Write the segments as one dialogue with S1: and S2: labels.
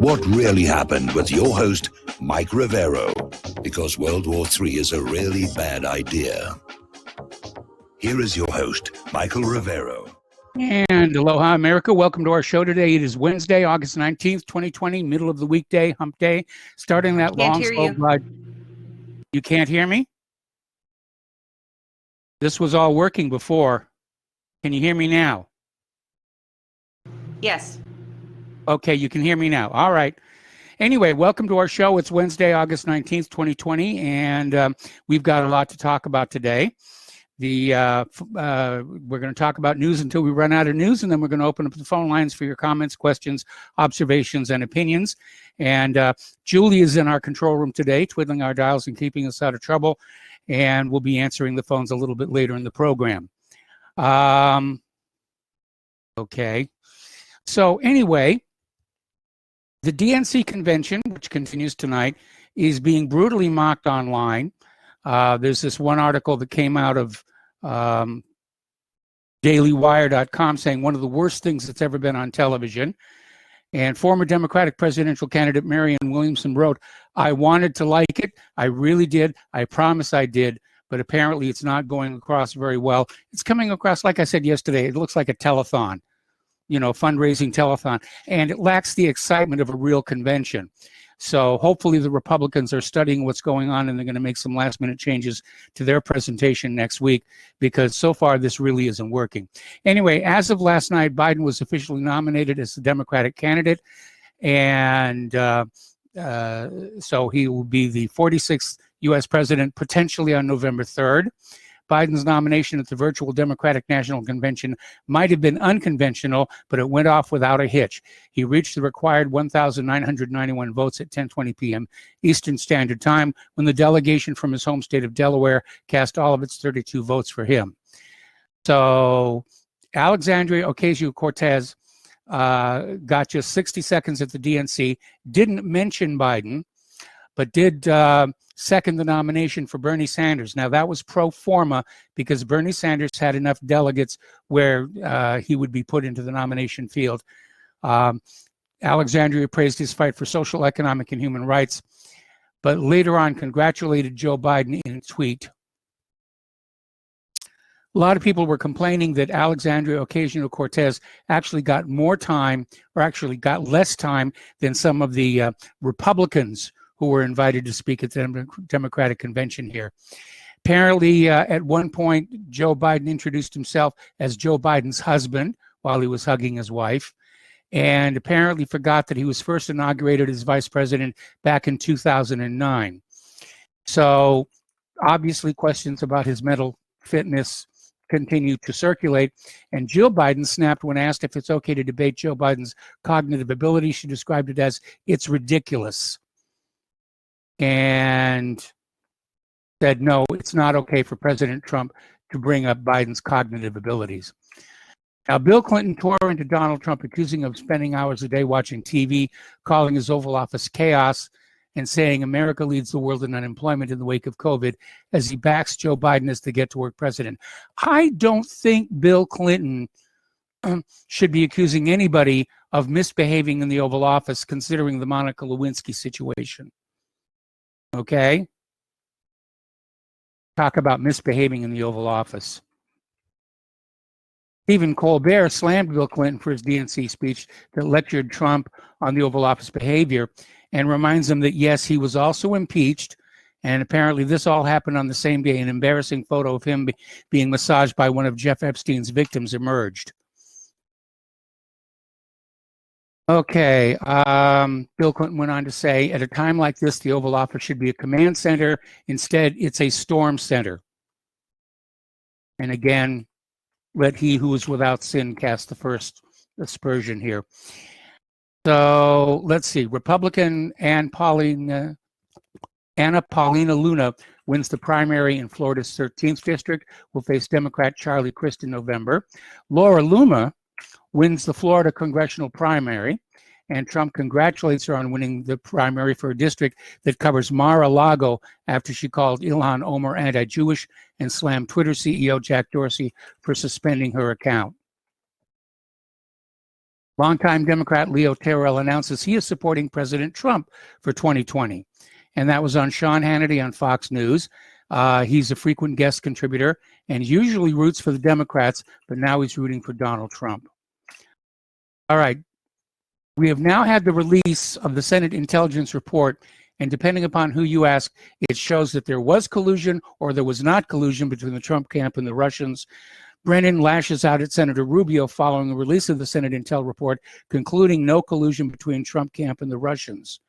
S1: what really happened with your host, Mike Rivero, because World War III is a really bad idea. Here is your host, Michael Rivero.
S2: And aloha, America. Welcome to our show today. It is Wednesday, August 19th, 2020, middle of the weekday, hump day, starting that long, slow glide. You can't hear me? This was all working before. Can you hear me now?
S3: Yes.
S2: Okay, you can hear me now. All right. Anyway, welcome to our show. It's Wednesday, August 19th, 2020, and we've got a lot to talk about today. We're going to talk about news until we run out of news, and then we're going to open up the phone lines for your comments, questions, observations, and opinions. And Julie is in our control room today, twiddling our dials and keeping us out of trouble, and we'll be answering the phones a little bit later in the program. Okay. So anyway, the DNC convention, which continues tonight, is being brutally mocked online. There's this one article that came out of dailywire.com saying one of the worst things that's ever been on television. And former Democratic presidential candidate Marianne Williamson wrote, "I wanted to like it. I really did. I promise I did. But apparently it's not going across very well. It's coming across, like I said yesterday, it looks like a telethon. Fundraising telethon, and it lacks the excitement of a real convention. So hopefully the Republicans are studying what's going on, and they're going to make some last minute changes to their presentation next week, because so far this really isn't working. Anyway, as of last night, Biden was officially nominated as the Democratic candidate, and so he will be the 46th U.S. president potentially on November 3rd. Biden's nomination at the virtual Democratic National Convention might have been unconventional, but it went off without a hitch. He reached the required 1,991 votes at 10:20 p.m. Eastern Standard Time, when the delegation from his home state of Delaware cast all of its 32 votes for him. So Alexandria Ocasio-Cortez got just 60 seconds at the DNC, didn't mention Biden, but did second the nomination for Bernie Sanders. Now, that was pro forma because Bernie Sanders had enough delegates where he would be put into the nomination field. Alexandria praised his fight for social, economic, and human rights, but later on congratulated Joe Biden in a tweet. A lot of people were complaining that Alexandria Ocasio-Cortez actually got more time, or actually got less time, than some of the Republicans who were invited to speak at the Democratic convention here. Apparently, at one point, Joe Biden introduced himself as Joe Biden's husband while he was hugging his wife, and apparently forgot that he was first inaugurated as vice president back in 2009. So obviously questions about his mental fitness continue to circulate, and Jill Biden snapped when asked if it's okay to debate Joe Biden's cognitive ability. She described it as, "It's ridiculous," and said, no, it's not okay for President Trump to bring up Biden's cognitive abilities. Now, Bill Clinton tore into Donald Trump, accusing him of spending hours a day watching TV, calling his Oval Office chaos, and saying America leads the world in unemployment in the wake of COVID, as he backs Joe Biden as the get-to-work president. I don't think Bill Clinton should be accusing anybody of misbehaving in the Oval Office, considering the Monica Lewinsky situation. Okay? Talk about misbehaving in the Oval Office. Stephen Colbert slammed Bill Clinton for his DNC speech that lectured Trump on the Oval Office behavior, and reminds him that, yes, he was also impeached, and apparently this all happened on the same day. An embarrassing photo of him being massaged by one of Jeff Epstein's victims emerged. Okay, Bill Clinton went on to say, at a time like this, the Oval Office should be a command center. Instead, it's a storm center. And again, let he who is without sin cast the first aspersion here. So let's see, Republican Anna Paulina Luna wins the primary in Florida's 13th district, will face Democrat Charlie Crist in November. Laura Loomer wins the Florida congressional primary, and Trump congratulates her on winning the primary for a district that covers Mar-a-Lago after she called Ilhan Omar anti-Jewish and slammed Twitter CEO Jack Dorsey for suspending her account. Longtime Democrat Leo Terrell announces he is supporting President Trump for 2020. And that was on Sean Hannity on Fox News. He's a frequent guest contributor and usually roots for the Democrats, but now he's rooting for Donald Trump. All right. We have now had the release of the Senate intelligence report, and depending upon who you ask, it shows that there was collusion or there was not collusion between the Trump camp and the Russians. Brennan lashes out at Senator Rubio following the release of the Senate intel report, concluding no collusion between Trump camp and the Russians.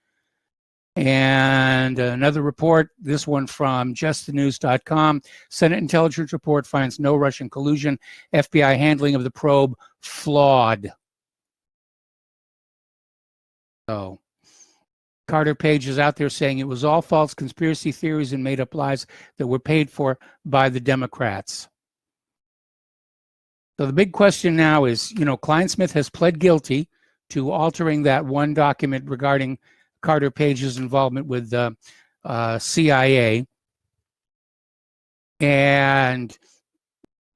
S2: And another report, this one from justthenews.com, Senate intelligence report finds no Russian collusion, FBI handling of the probe flawed. So Carter Page is out there saying it was all false conspiracy theories and made up lies that were paid for by the Democrats. So the big question now is, Klein-Smith has pled guilty to altering that one document regarding Carter Page's involvement with the CIA. And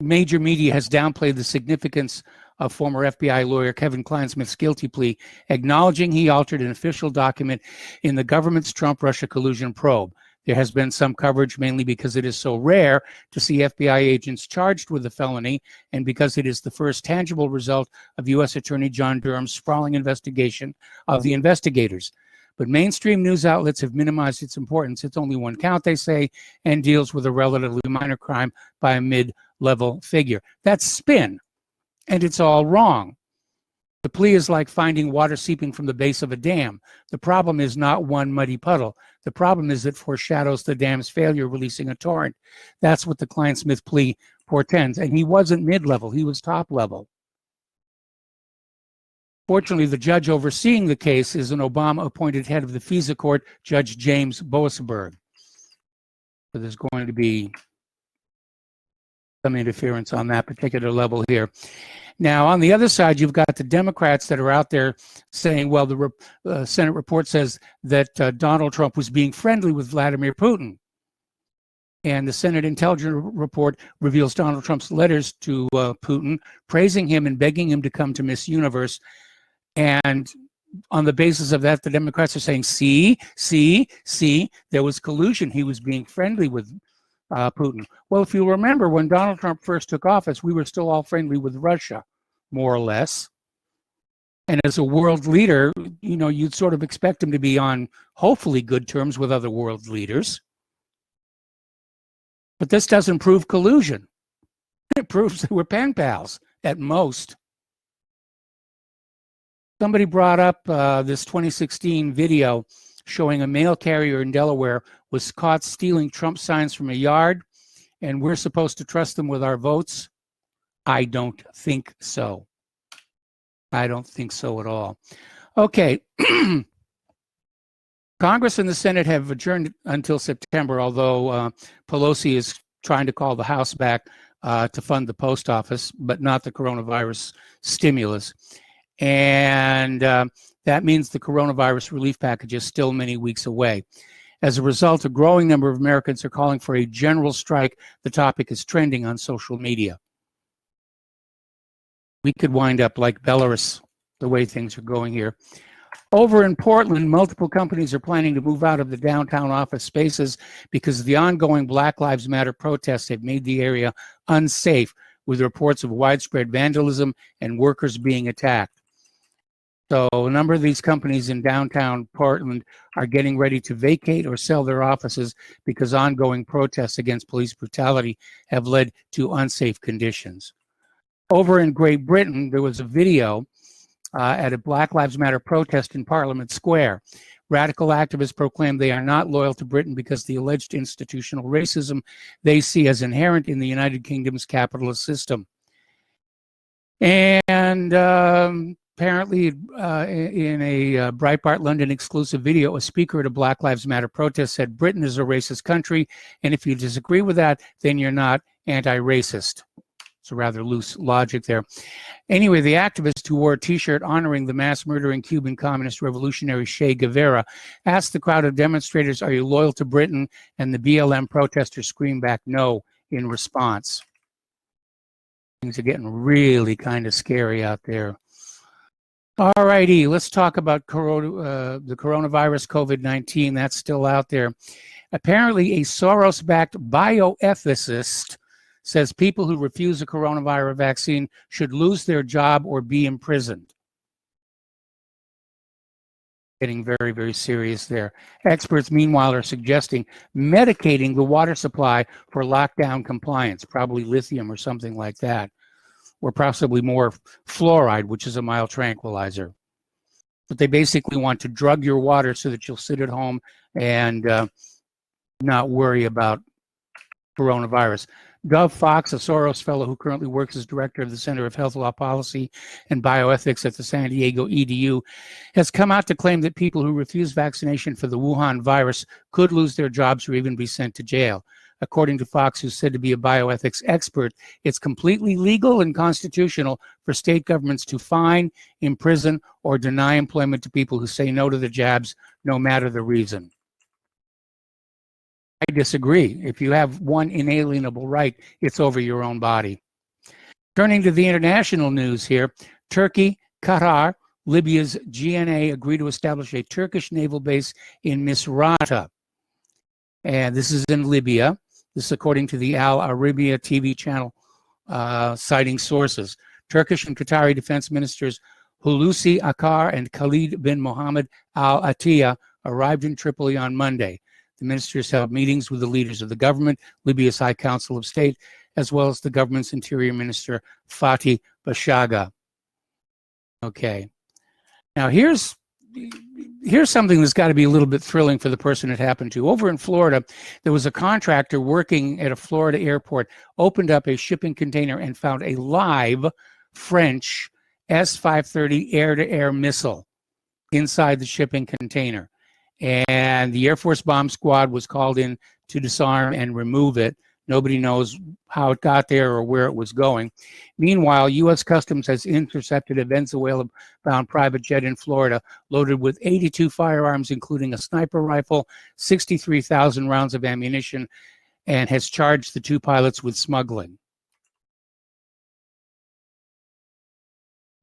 S2: major media has downplayed the significance of former FBI lawyer Kevin Klein-Smith's guilty plea, acknowledging he altered an official document in the government's Trump-Russia collusion probe. There has been some coverage, mainly because it is so rare to see FBI agents charged with a felony and because it is the first tangible result of U.S. Attorney John Durham's sprawling investigation of the investigators. But mainstream news outlets have minimized its importance. It's only one count, they say, and deals with a relatively minor crime by a mid-level figure. That's spin. And it's all wrong. The plea is like finding water seeping from the base of a dam. The problem is not one muddy puddle. The problem is it foreshadows the dam's failure, releasing a torrent. That's what the Klein-Smith plea portends. And he wasn't mid-level, he was top-level. Fortunately, the judge overseeing the case is an Obama-appointed head of the FISA court, Judge James Boasberg. So there's going to be some interference on that particular level here. Now, on the other side, you've got the Democrats that are out there saying, well, the Senate report says that Donald Trump was being friendly with Vladimir Putin. And the Senate intelligence report reveals Donald Trump's letters to Putin, praising him and begging him to come to Miss Universe. And on the basis of that, the Democrats are saying, see, there was collusion. He was being friendly with Putin. Well, if you remember, when Donald Trump first took office, we were still all friendly with Russia, more or less. And as a world leader, you'd sort of expect him to be on hopefully good terms with other world leaders. But this doesn't prove collusion. It proves that we're pen pals at most. Somebody brought up this 2016 video showing a mail carrier in Delaware was caught stealing Trump signs from a yard, and we're supposed to trust them with our votes? I don't think so. I don't think so at all. Okay. Congress and the Senate have adjourned until September, although Pelosi is trying to call the House back to fund the post office, but not the coronavirus stimulus. And that means the coronavirus relief package is still many weeks away. As a result, a growing number of Americans are calling for a general strike. The topic is trending on social media. We could wind up like Belarus, the way things are going here. Over in Portland, multiple companies are planning to move out of the downtown office spaces because the ongoing Black Lives Matter protests have made the area unsafe, with reports of widespread vandalism and workers being attacked. So a number of these companies in downtown Portland are getting ready to vacate or sell their offices because ongoing protests against police brutality have led to unsafe conditions. Over in Great Britain, there was a video at a Black Lives Matter protest in Parliament Square. Radical activists proclaim they are not loyal to Britain because the alleged institutional racism they see as inherent in the United Kingdom's capitalist system. And apparently, in a Breitbart London exclusive video, a speaker at a Black Lives Matter protest said, "Britain is a racist country, and if you disagree with that, then you're not anti-racist." It's a rather loose logic there. Anyway, the activist who wore a T-shirt honoring the mass-murdering Cuban communist revolutionary Che Guevara asked the crowd of demonstrators, "Are you loyal to Britain?" And the BLM protesters screamed back no in response. Things are getting really kind of scary out there. All righty, let's talk about the coronavirus, COVID-19. That's still out there. Apparently, a Soros-backed bioethicist says people who refuse a coronavirus vaccine should lose their job or be imprisoned. Getting very, very serious there. Experts, meanwhile, are suggesting medicating the water supply for lockdown compliance, probably lithium or something like that, or possibly more fluoride, which is a mild tranquilizer. But they basically want to drug your water so that you'll sit at home and not worry about coronavirus. Dov Fox, a Soros fellow who currently works as director of the Center of Health Law Policy and Bioethics at the San Diego EDU, has come out to claim that people who refuse vaccination for the Wuhan virus could lose their jobs or even be sent to jail. According to Fox, who's said to be a bioethics expert, it's completely legal and constitutional for state governments to fine, imprison, or deny employment to people who say no to the jabs, no matter the reason. I disagree. If you have one inalienable right, it's over your own body. Turning to the international news here, Turkey, Qatar, Libya's GNA agree to establish a Turkish naval base in Misrata. And this is in Libya. This is according to the Al Arabiya TV channel, citing sources. Turkish and Qatari defense ministers Hulusi Akar and Khalid bin Mohammed Al Attiyah arrived in Tripoli on Monday. The ministers held meetings with the leaders of the government, Libya's High Council of State, as well as the government's Interior Minister, Fatih Bashaga. Okay. Now, here's something that's got to be a little bit thrilling for the person it happened to. Over in Florida, there was a contractor working at a Florida airport, opened up a shipping container and found a live French S-530 air-to-air missile inside the shipping container. And the Air Force bomb squad was called in to disarm and remove it. Nobody knows how it got there or where it was going. Meanwhile, U.S. Customs has intercepted a Venezuela-bound private jet in Florida loaded with 82 firearms, including a sniper rifle, 63,000 rounds of ammunition, and has charged the two pilots with smuggling.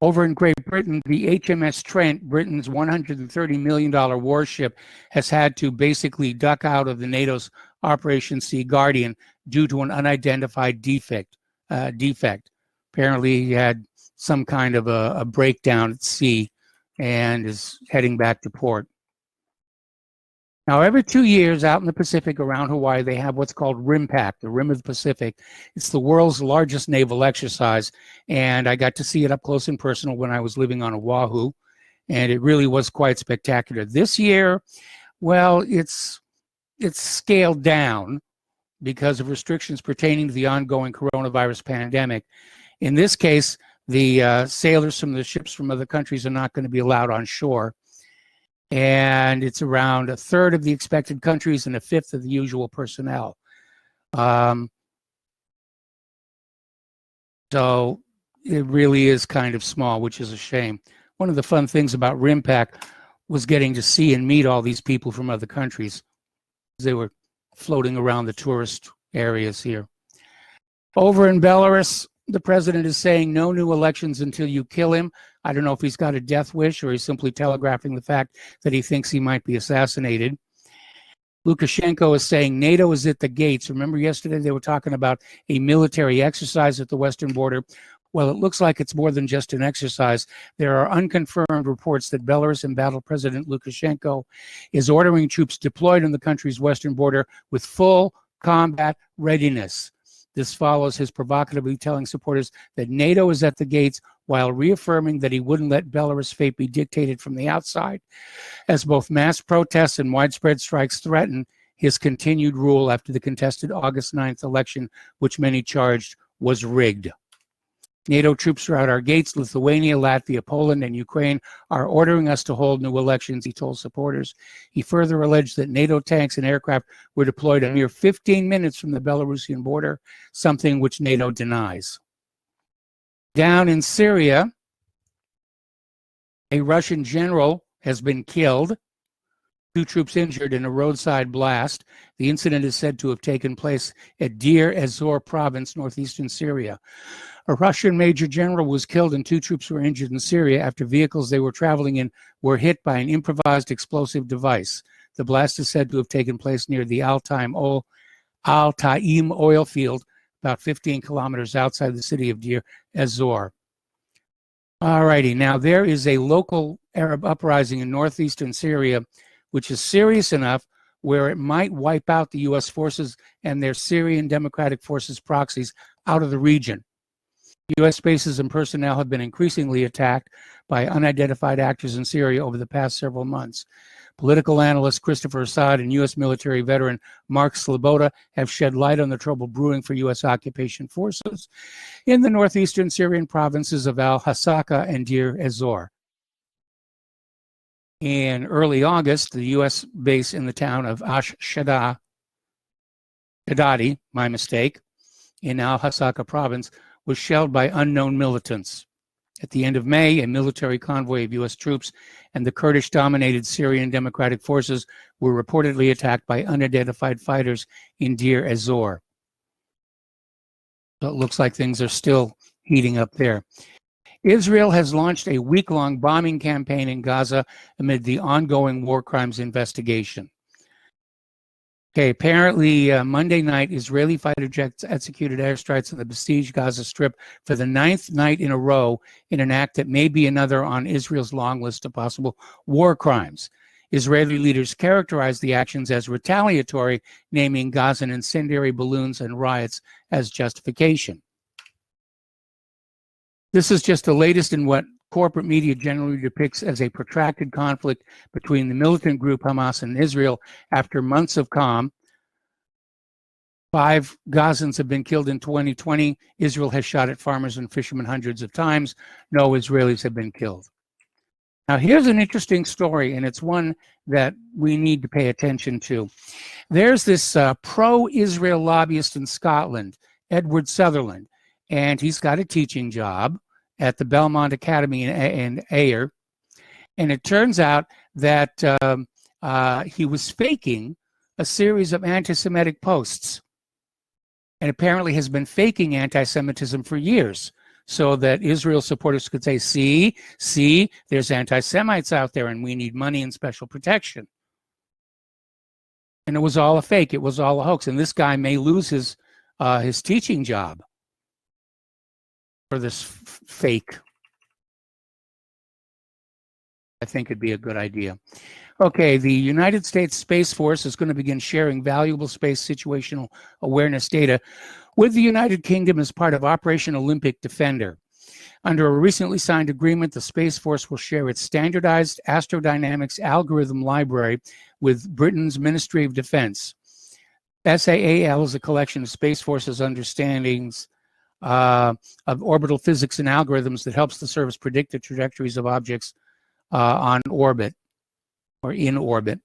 S2: Over in Great Britain, the HMS Trent, Britain's $130 million warship, has had to basically duck out of the NATO's Operation Sea Guardian due to an unidentified defect. Apparently, he had some kind of a breakdown at sea and is heading back to port. Now, every 2 years out in the Pacific around Hawaii, they have what's called RIMPAC, the Rim of the Pacific. It's the world's largest naval exercise, and I got to see it up close and personal when I was living on Oahu, and it really was quite spectacular. This year, well, it's scaled down because of restrictions pertaining to the ongoing coronavirus pandemic. In this case, the sailors from the ships from other countries are not going to be allowed on shore. And it's around a third of the expected countries and a fifth of the usual personnel. So it really is kind of small, which is a shame. One of the fun things about RIMPAC was getting to see and meet all these people from other countries. They were floating around the tourist areas here. Over in Belarus, the president is saying no new elections until you kill him. I don't know if he's got a death wish or he's simply telegraphing the fact that he thinks he might be assassinated. Lukashenko is saying NATO is at the gates. Remember yesterday they were talking about a military exercise at the western border. Well, it looks like it's more than just an exercise. There are unconfirmed reports that Belarus embattled President Lukashenko is ordering troops deployed on the country's western border with full combat readiness. This follows his provocatively telling supporters that NATO is at the gates while reaffirming that he wouldn't let Belarus' fate be dictated from the outside, as both mass protests and widespread strikes threaten his continued rule after the contested August 9th election, which many charged was rigged. NATO troops are at our gates. Lithuania, Latvia, Poland, and Ukraine are ordering us to hold new elections, he told supporters. He further alleged that NATO tanks and aircraft were deployed a mere 15 minutes from the Belarusian border, something which NATO denies. Down in Syria, a Russian general has been killed. 2 troops injured in a roadside blast. The incident is said to have taken place at Deir ez-Zor province, northeastern Syria. A Russian major general was killed and 2 troops were injured in Syria after vehicles they were traveling in were hit by an improvised explosive device. The blast is said to have taken place near the Al-Taim oil field, about 15 kilometers outside the city of Deir ez-Zor. All righty, now there is a local Arab uprising in northeastern Syria, which is serious enough where it might wipe out the U.S. forces and their Syrian Democratic Forces proxies out of the region. U.S. bases and personnel have been increasingly attacked by unidentified actors in Syria over the past several months. Political analyst Christopher Assad and U.S. military veteran Mark Sloboda have shed light on the trouble brewing for U.S. occupation forces in the northeastern Syrian provinces of al-Hasaka and Deir ez-Zor. In early August, the U.S. base in the town of Shadadi, my mistake, in al-Hasaka province, was shelled by unknown militants. At the end of May, a military convoy of U.S. troops and the Kurdish-dominated Syrian Democratic Forces were reportedly attacked by unidentified fighters in Deir ez-Zor. So it looks like things are still heating up there. Israel has launched a week-long bombing campaign in Gaza amid the ongoing war crimes investigation. Okay, apparently Monday night, Israeli fighter jets executed airstrikes on the besieged Gaza Strip for the 9th night in a row in an act that may be another on Israel's long list of possible war crimes. Israeli leaders characterized the actions as retaliatory, naming Gazan incendiary balloons and riots as justification. This is just the latest in what corporate media generally depicts as a protracted conflict between the militant group Hamas and Israel after months of calm. 5 Gazans have been killed in 2020. Israel has shot at farmers and fishermen hundreds of times. No Israelis have been killed. Now, here's an interesting story, and it's one that we need to pay attention to. There's this pro-Israel lobbyist in Scotland, Edward Sutherland, and he's got a teaching job at the Belmont Academy in Ayr. And it turns out that he was faking a series of anti-Semitic posts, and apparently has been faking anti-Semitism for years so that Israel supporters could say, see, there's anti-Semites out there and we need money and special protection. And it was all a fake. It was all a hoax. And this guy may lose his teaching job for this fake. I think it'd be a good idea. Okay, the United States Space Force is going to begin sharing valuable space situational awareness data with the United Kingdom as part of Operation Olympic Defender. Under a recently signed agreement, the Space Force will share its standardized astrodynamics algorithm library with Britain's Ministry of Defense. SAAL is a collection of Space Force's understandings of orbital physics and algorithms that helps the service predict the trajectories of objects on orbit or in orbit.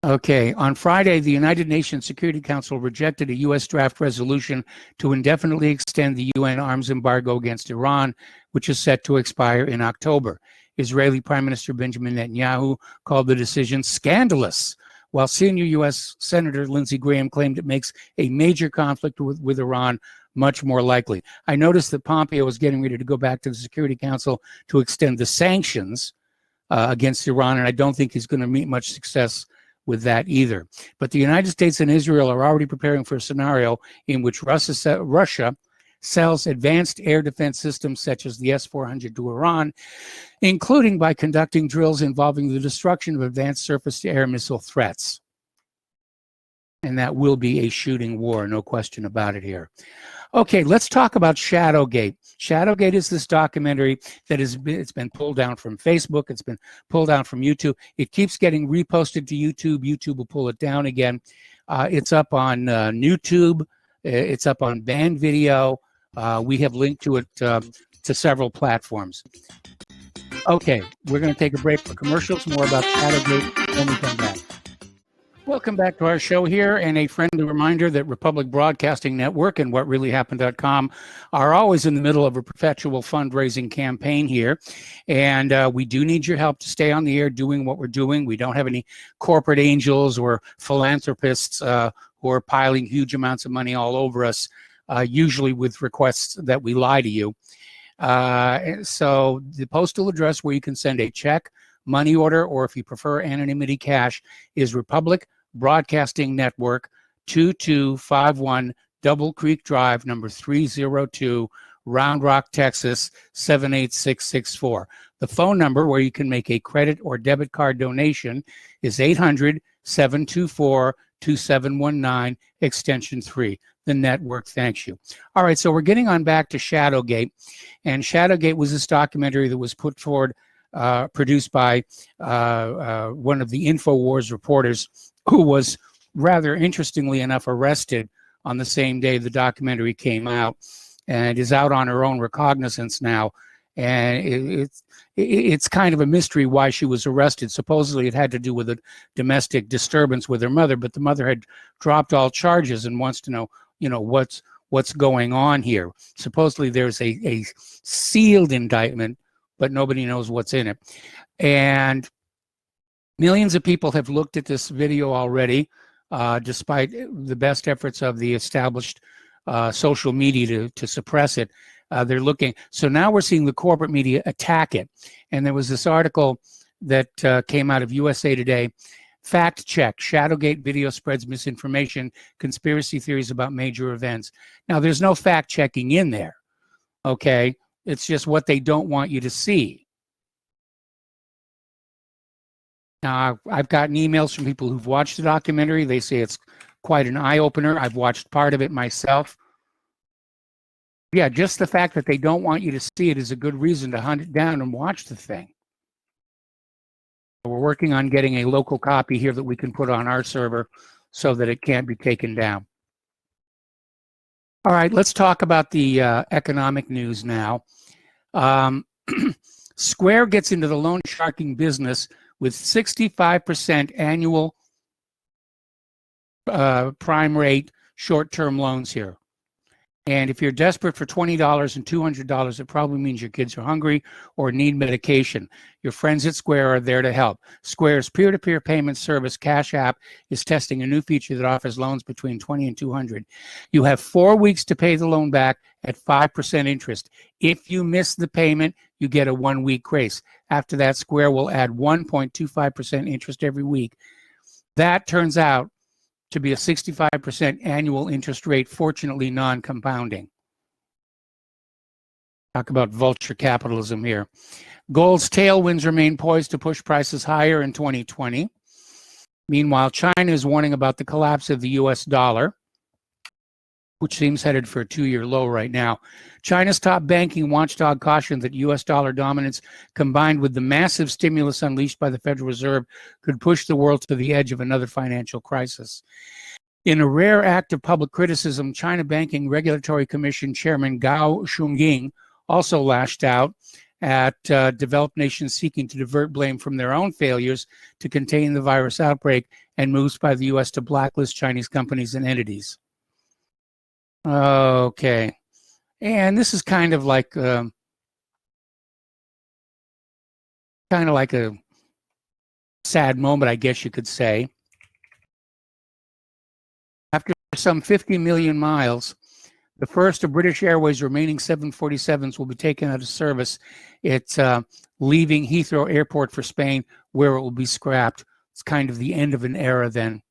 S2: Okay, on Friday, the United Nations Security Council rejected a U.S. draft resolution to indefinitely extend the UN arms embargo against Iran, which is set to expire in October. Israeli Prime Minister Benjamin Netanyahu called the decision scandalous, while senior U.S. Senator Lindsey Graham claimed it makes a major conflict with Iran much more likely. I noticed that Pompeo was getting ready to go back to the Security Council to extend the sanctions against Iran, and I don't think he's going to meet much success with that either. But the United States and Israel are already preparing for a scenario in which Russia sells advanced air defense systems such as the S-400 to Iran, including by conducting drills involving the destruction of advanced surface-to-air missile threats. And that will be a shooting war, no question about it here. Okay, let's talk about Shadowgate. Shadowgate is this documentary that it's been pulled down from Facebook. It's been pulled down from YouTube. It keeps getting reposted to YouTube. YouTube will pull it down again. It's up on YouTube. It's up on Band Video. We have linked to it to several platforms. Okay, we're going to take a break for commercials. More about Shadowgate when we come back. Welcome back to our show here, and a friendly reminder that Republic Broadcasting Network and WhatReallyHappened.com are always in the middle of a perpetual fundraising campaign here, and we do need your help to stay on the air doing what we're doing. We don't have any corporate angels or philanthropists who are piling huge amounts of money all over us. usually with requests that we lie to you. So the postal address where you can send a check, money order, or if you prefer anonymity cash, is Republic Broadcasting Network, 2251 Double Creek Drive, number 302, Round Rock, Texas, 78664. The phone number where you can make a credit or debit card donation is 800-724-2719, extension 3. The network thanks you. All right, so we're getting on back to Shadowgate. And Shadowgate was this documentary that was put forward, produced by one of the InfoWars reporters, who was, rather interestingly enough, arrested on the same day the documentary came out, and is out on her own recognizance now. And it's kind of a mystery why she was arrested. Supposedly it had to do with a domestic disturbance with her mother, but the mother had dropped all charges and wants to know, what's going on here. Supposedly there's a sealed indictment, but nobody knows what's in it. And millions of people have looked at this video already, despite the best efforts of the established social media to suppress it. They're looking. So now we're seeing the corporate media attack it. And there was this article that came out of USA Today. Fact check: Shadowgate video spreads misinformation, conspiracy theories about major events. Now, there's no fact checking in there. Okay. It's just what they don't want you to see. Now, I've gotten emails from people who've watched the documentary. They say it's quite an eye-opener. I've watched part of it myself. Yeah, just the fact that they don't want you to see it is a good reason to hunt it down and watch the thing. We're working on getting a local copy here that we can put on our server so that it can't be taken down. All right, let's talk about the economic news now. Square gets into the loan sharking business with 65% annual prime rate short-term loans here. And if you're desperate for $20 and $200, it probably means your kids are hungry or need medication. Your friends at Square are there to help. Square's peer-to-peer payment service, Cash App, is testing a new feature that offers loans between $20 and $200. You have 4 weeks to pay the loan back at 5% interest. If you miss the payment, you get a 1-week grace. After that, Square will add 1.25% interest every week. That turns out to be a 65% annual interest rate, fortunately non-compounding. Talk about vulture capitalism here. Gold's tailwinds remain poised to push prices higher in 2020. Meanwhile, China is warning about the collapse of the US dollar, which seems headed for a 2-year low right now. China's top banking watchdog cautioned that US dollar dominance, combined with the massive stimulus unleashed by the Federal Reserve, could push the world to the edge of another financial crisis. In a rare act of public criticism, China Banking Regulatory Commission Chairman Gao Shungying also lashed out at developed nations seeking to divert blame from their own failures to contain the virus outbreak and moves by the US to blacklist Chinese companies and entities. Okay. And this is kind of like a sad moment, I guess you could say. After some 50 million miles, the first of British Airways' remaining 747s will be taken out of service. It's leaving Heathrow Airport for Spain, where it will be scrapped. It's kind of the end of an era then.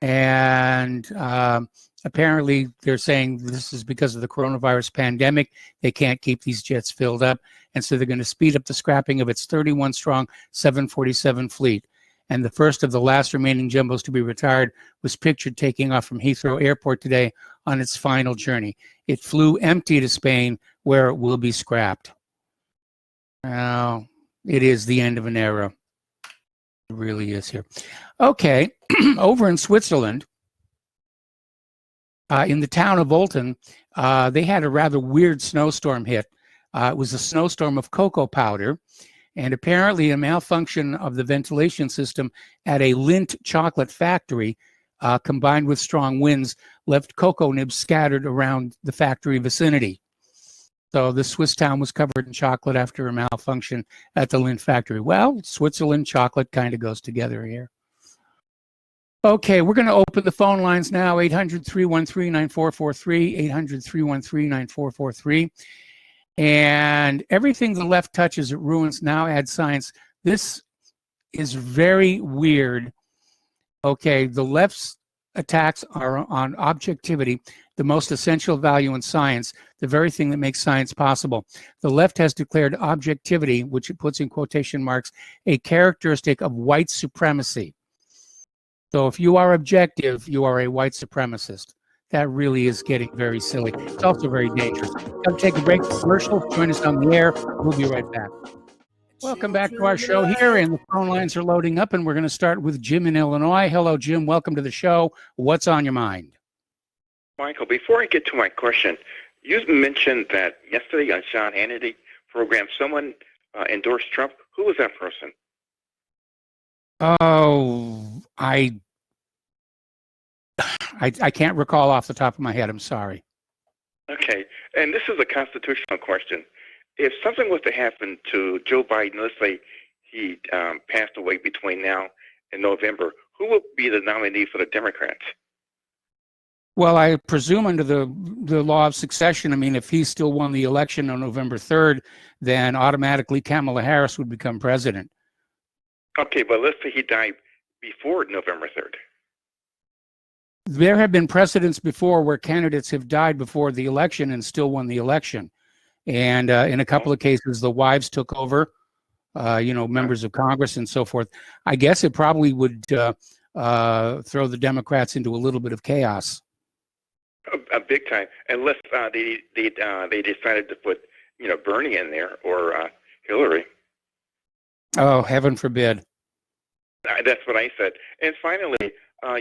S2: And apparently they're saying this is because of the coronavirus pandemic. They can't keep these jets filled up. And so they're going to speed up the scrapping of its 31-strong 747 fleet. And the first of the last remaining jumbos to be retired was pictured taking off from Heathrow Airport today on its final journey. It flew empty to Spain, where it will be scrapped. Now, it is the end of an era. It really is here. Okay, over in Switzerland, in the town of Olten, they had a rather weird snowstorm hit. It was a snowstorm of cocoa powder, and apparently a malfunction of the ventilation system at a Lindt chocolate factory, combined with strong winds, left cocoa nibs scattered around the factory vicinity. So the Swiss town was covered in chocolate after a malfunction at the Lindt factory. Well, Switzerland chocolate kind of goes together here. Okay, we're going to open the phone lines now, 800-313-9443, 800-313-9443. And everything the left touches, it ruins. Now add science. This is very weird. Okay, the left's attacks are on objectivity, the most essential value in science, the very thing that makes science possible. The left has declared objectivity, which it puts in quotation marks, a characteristic of white supremacy. So if you are objective, you are a white supremacist. That really is getting very silly. It's also very dangerous. Got to take a break for commercial. Join us on the air. We'll be right back. Welcome back to our show here, and the phone lines are loading up, and we're going to start with Jim in Illinois. Hello, Jim. Welcome to the show. What's on your mind?
S3: Michael, before I get to my question, you mentioned that yesterday on Sean Hannity program, someone endorsed Trump. Who was that person?
S2: Oh, I can't recall off the top of my head. I'm sorry.
S3: Okay, and this is a constitutional question. If something was to happen to Joe Biden, let's say he passed away between now and November, who would be the nominee for the Democrats?
S2: Well, I presume under the law of succession, I mean, if he still won the election on November 3rd, then automatically Kamala Harris would become president.
S3: Okay, but let's say he died before November 3rd.
S2: There have been precedents before where candidates have died before the election and still won the election. And in a couple of cases, the wives took over, members of Congress and so forth. I guess it probably would throw the Democrats into a little bit of chaos.
S3: A big time, unless they decided to put Bernie in there or Hillary.
S2: Oh, heaven forbid.
S3: That's what I said. And finally,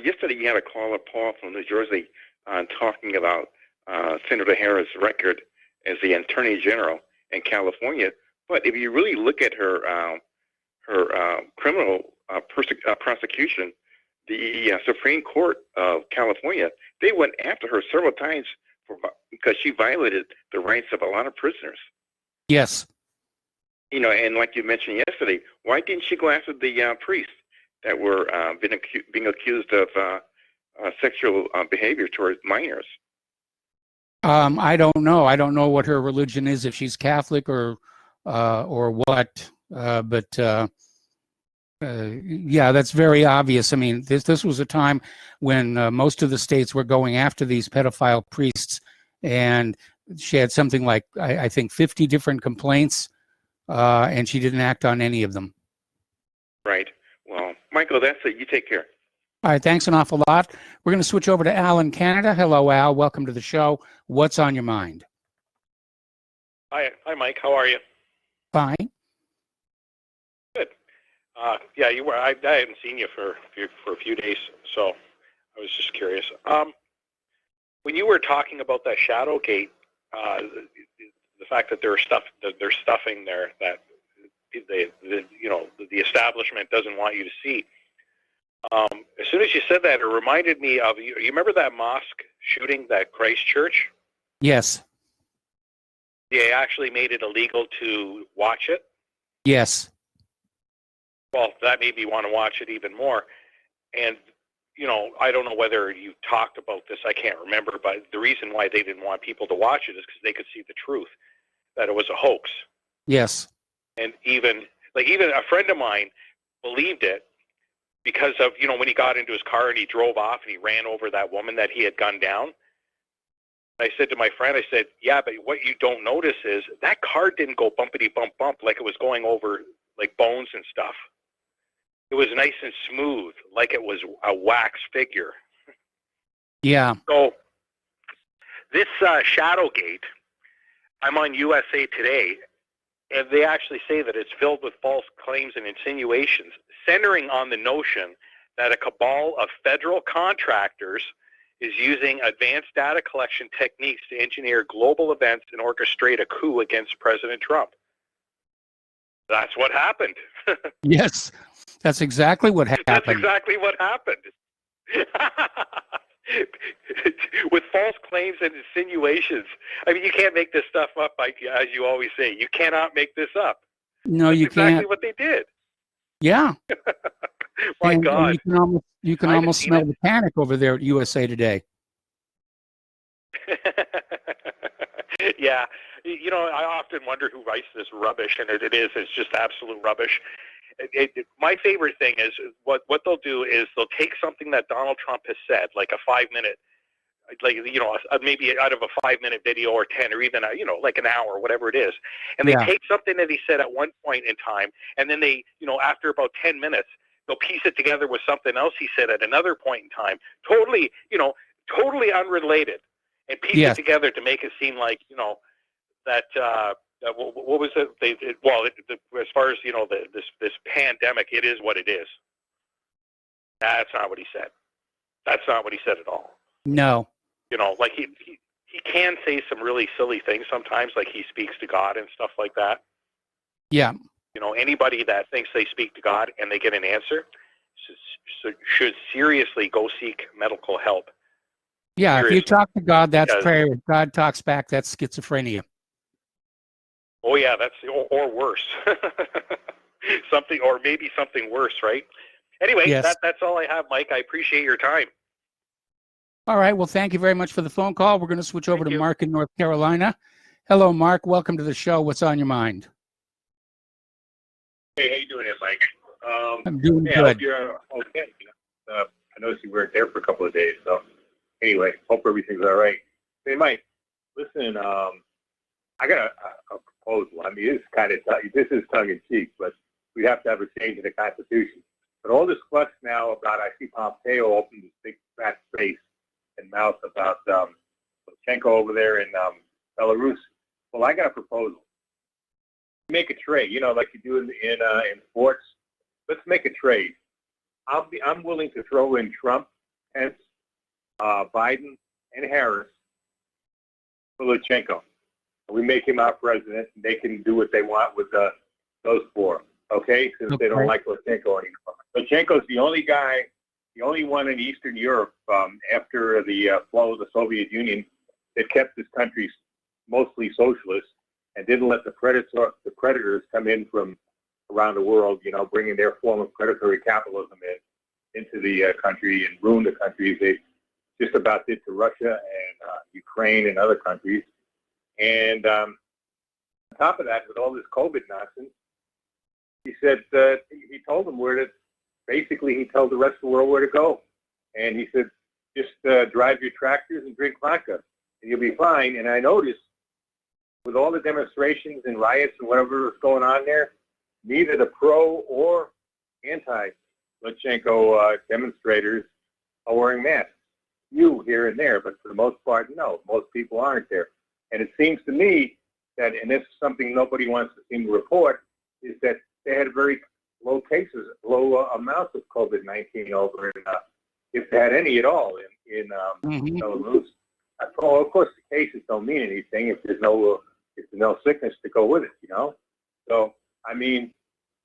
S3: yesterday you had a caller, Paul from New Jersey, talking about Senator Harris' record as the Attorney General in California. But if you really look at her criminal prosecution, the Supreme Court of California, they went after her several times because she violated the rights of a lot of prisoners.
S2: Yes.
S3: And like you mentioned yesterday, why didn't she go after the priests that were being accused of sexual behavior towards minors?
S2: I don't know. I don't know what her religion is, if she's Catholic or what. Yeah, that's very obvious. I mean, this was a time when most of the states were going after these pedophile priests, and she had something like I think 50 different complaints, and she didn't act on any of them.
S3: Right. Well, Michael, that's it. You take care.
S2: All right, thanks an awful lot. We're going to switch over to Al in Canada. Hello, Al. Welcome to the show. What's on your mind?
S4: Hi, Mike. How are you?
S2: Fine.
S4: Good. Yeah, you were. I hadn't seen you for a few days, so I was just curious. When you were talking about that Shadowgate, the fact that they're stuffing there that the establishment doesn't want you to see. As soon as you said that, it reminded me of you remember that mosque shooting, that Christchurch?
S2: Yes.
S4: They actually made it illegal to watch it.
S2: Yes.
S4: Well, that made me want to watch it even more. And I don't know whether you talked about this. I can't remember, but the reason why they didn't want people to watch it is because they could see the truth, that it was a hoax.
S2: Yes.
S4: And even a friend of mine believed it because of, when he got into his car and he drove off and he ran over that woman that he had gunned down. I said to my friend, I said, yeah, but what you don't notice is that car didn't go bumpity bump bump like it was going over like bones and stuff. It was nice and smooth, like it was a wax figure.
S2: Yeah.
S4: So this Shadowgate, I'm on USA Today, and they actually say that it's filled with false claims and insinuations, centering on the notion that a cabal of federal contractors is using advanced data collection techniques to engineer global events and orchestrate a coup against President Trump. That's what happened.
S2: Yes, that's exactly what happened.
S4: That's exactly what happened. With false claims and insinuations. I mean, you can't make this stuff up, as you always say. You cannot make this up.
S2: No,
S4: That's
S2: you
S4: exactly
S2: can't.
S4: what they did.
S2: Yeah.
S4: My God.
S2: You can almost smell the panic over there at USA Today.
S4: Yeah. I often wonder who writes this rubbish, and it's just absolute rubbish. My favorite thing is what they'll do is they'll take something that Donald Trump has said, like a 5-minute, maybe out of a 5-minute video or 10 or even, like an hour, whatever it is. And they take something that he said at one point in time, and then they, after about 10 minutes, they'll piece it together with something else he said at another point in time, totally unrelated, and piece it together to make it seem like, that, what was it? As far as, this pandemic, it is what it is. That's not what he said. That's not what he said at all.
S2: No.
S4: Like he can say some really silly things sometimes, like he speaks to God and stuff like that.
S2: Yeah.
S4: Anybody that thinks they speak to God and they get an answer should seriously go seek medical help.
S2: Yeah, seriously. If you talk to God, that's prayer. If God talks back, that's schizophrenia.
S4: Oh yeah, or worse. Maybe something worse, right? Anyway, that's all I have, Mike. I appreciate your time.
S2: All right. Well, thank you very much for the phone call. We're going to switch over to Mark in North Carolina. Hello, Mark. Welcome to the show. What's on your mind?
S5: Hey, how you doing, Mike?
S2: I'm doing good.
S5: I hope you're okay. I noticed you weren't there for a couple of days. So anyway, hope everything's all right. Hey, Mike, listen, I got a proposal. I mean, this is tongue-in-cheek, but we have to have a change in the Constitution. But all this fuss now about, I see Pompeo open this big fat face and mouth about Lukashenko over there in Belarus. Well, I got a proposal. Make a trade, like you do in sports. Let's make a trade. I'm willing to throw in Trump, Pence, Biden, and Harris for Lukashenko. We make him our president, and they can do what they want with those four. Okay, since they don't like Lukashenko anymore. Lukashenko's the only one in Eastern Europe after the fall of the Soviet Union that kept this country mostly socialist and didn't let the predators come in from around the world, bringing their form of predatory capitalism into the country and ruin the countries. They just about did to Russia and Ukraine and other countries. And on top of that, with all this COVID nonsense, he said he told them he told the rest of the world where to go. And he said, just drive your tractors and drink vodka, and you'll be fine. And I noticed with all the demonstrations and riots and whatever was going on there, neither the pro or anti-Lukashenko demonstrators are wearing masks. You here and there, but for the most part, no. Most people aren't there. And it seems to me that, and this is something nobody wants to seem to report, is that they had very low amounts of COVID-19 over in, if they had any at all, in Belarus. Of course, the cases don't mean anything if there's no sickness to go with it, So, I mean,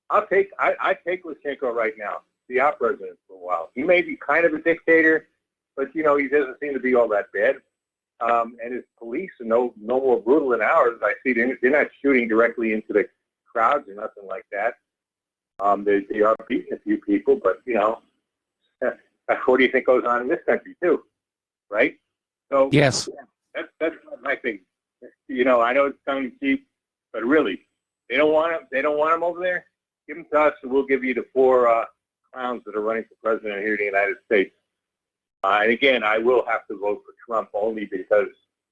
S5: I take Lukashenko right now, be our president for a while. He may be kind of a dictator, but he doesn't seem to be all that bad. And his police are no more brutal than ours. I see they're not shooting directly into the crowds or nothing like that. They are beating a few people, but what do you think goes on in this country too, right? So
S2: yes,
S5: that's my thing. I know it's tongue in cheek, but really, they don't want him. They don't want him over there. Give him to us, and we'll give you the 4 clowns that are running for president here in the United States. And again, I will have to vote for Trump only because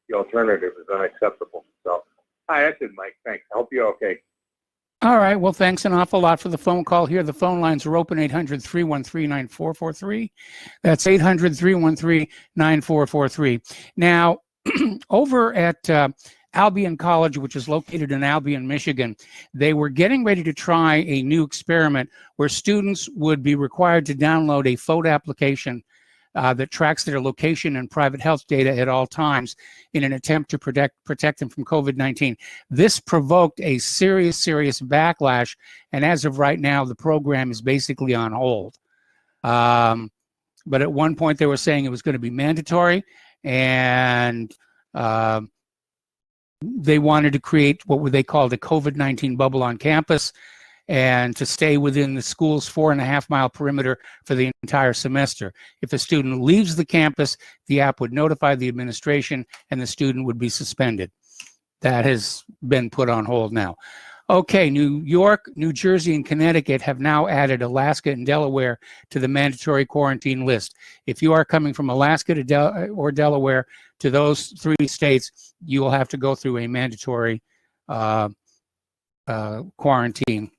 S5: the alternative is unacceptable. So, hi, that's it, Mike. Thanks. I hope you're okay.
S2: All right. Well, thanks an awful lot for the phone call here. The phone lines are open, 800-313-9443. That's 800-313-9443. Now, over at Albion College, which is located in Albion, Michigan, they were getting ready to try a new experiment where students would be required to download a phone application that tracks their location and private health data at all times in an attempt to protect them from COVID-19. This provoked a serious backlash, and as of right now, the program is basically on hold. But at one point, they were saying it was going to be mandatory, and they wanted to create what they called a COVID-19 bubble on campus. and to stay within the school's 4.5-mile perimeter for the entire semester. If a student leaves the campus, the app would notify the administration and the student would be suspended. That has been put on hold now. Okay, New York, New Jersey, and Connecticut have now added Alaska and Delaware to the mandatory quarantine list. If you are coming from Alaska to or Delaware to those 3 states, you will have to go through a mandatory quarantine.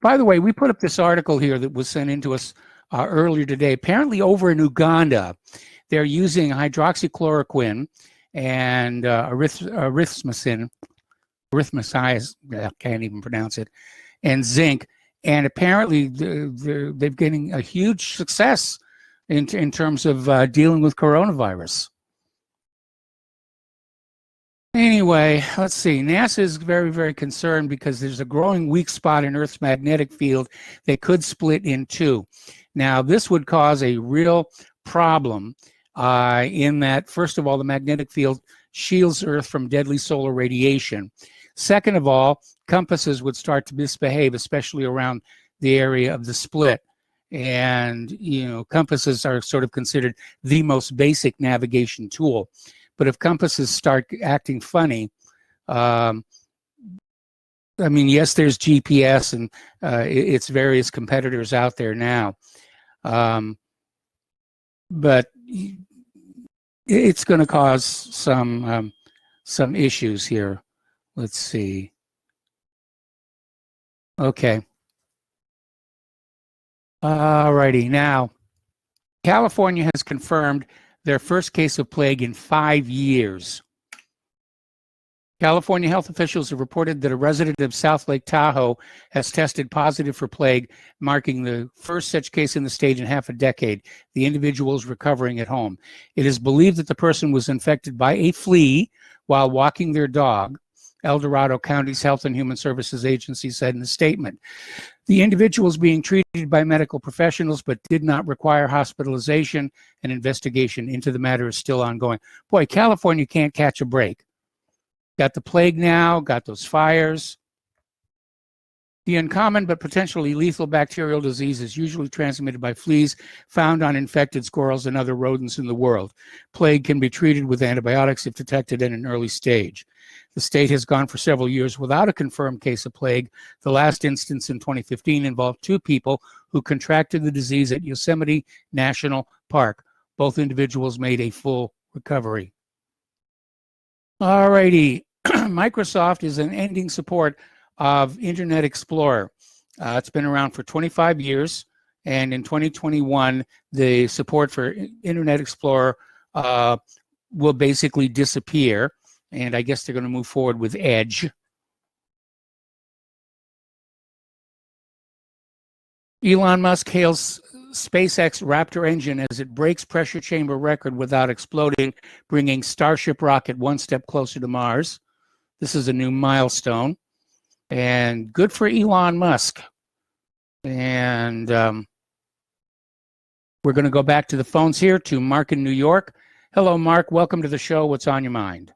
S2: By the way, we put up this article here that was sent in to us earlier today. Apparently over in Uganda, they're using hydroxychloroquine and erythromycin, I can't even pronounce it, and zinc. And apparently they're getting a huge success in terms of dealing with coronavirus. Anyway, let's see. NASA is very, very concerned because there's a growing weak spot in Earth's magnetic field that could split in 2. Now, this would cause a real problem in that, first of all, the magnetic field shields Earth from deadly solar radiation. Second of all, compasses would start to misbehave, especially around the area of the split. And, you know, compasses are sort of considered the most basic navigation tool. But if compasses start acting funny, I mean, yes, there's GPS and it's various competitors out there now. But it's going to cause some issues here. Let's see. Okay. All righty. Now, California has confirmed their first case of plague in 5 years. California health officials have reported that a resident of South Lake Tahoe has tested positive for plague, marking the first such case in the state in half a decade. The individual is recovering at home. It is believed that the person was infected by a flea while walking their dog, El Dorado County's Health and Human Services Agency said in a statement. The individual is being treated by medical professionals but did not require hospitalization. An investigation into the matter is still ongoing. Boy, California can't catch a break. Got the plague now, got those fires. The uncommon but potentially lethal bacterial disease is usually transmitted by fleas found on infected squirrels and other rodents in the world. Plague can be treated with antibiotics if detected at an early stage. The state has gone for several years without a confirmed case of plague. The last instance in 2015 involved 2 people who contracted the disease at Yosemite National Park. Both individuals made a full recovery. All righty. Microsoft is ending support of Internet Explorer. It's been around for 25 years, and in 2021, the support for Internet Explorer will basically disappear, and I guess they're going to move forward with Edge. Elon Musk hails SpaceX Raptor engine as it breaks pressure chamber record without exploding, bringing Starship rocket one step closer to Mars. This is a new milestone, and good for Elon Musk. And we're going to go back to the phones here to Mark in New York. Hello, Mark. Welcome to the show. What's on your mind?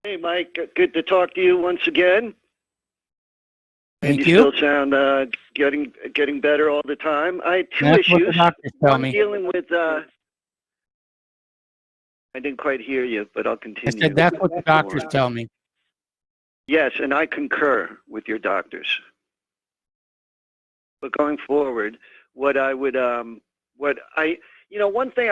S6: Hey, Mike. Good to talk to you once again.
S2: Thank you.
S6: You still sound getting better all the time. I had 2
S2: That's
S6: issues.
S2: what the doctors tell me.
S6: Dealing with. I didn't quite hear you, but I'll continue.
S2: I said that's what the doctors tell me.
S6: Yes, and I concur with your doctors. But going forward, one thing, I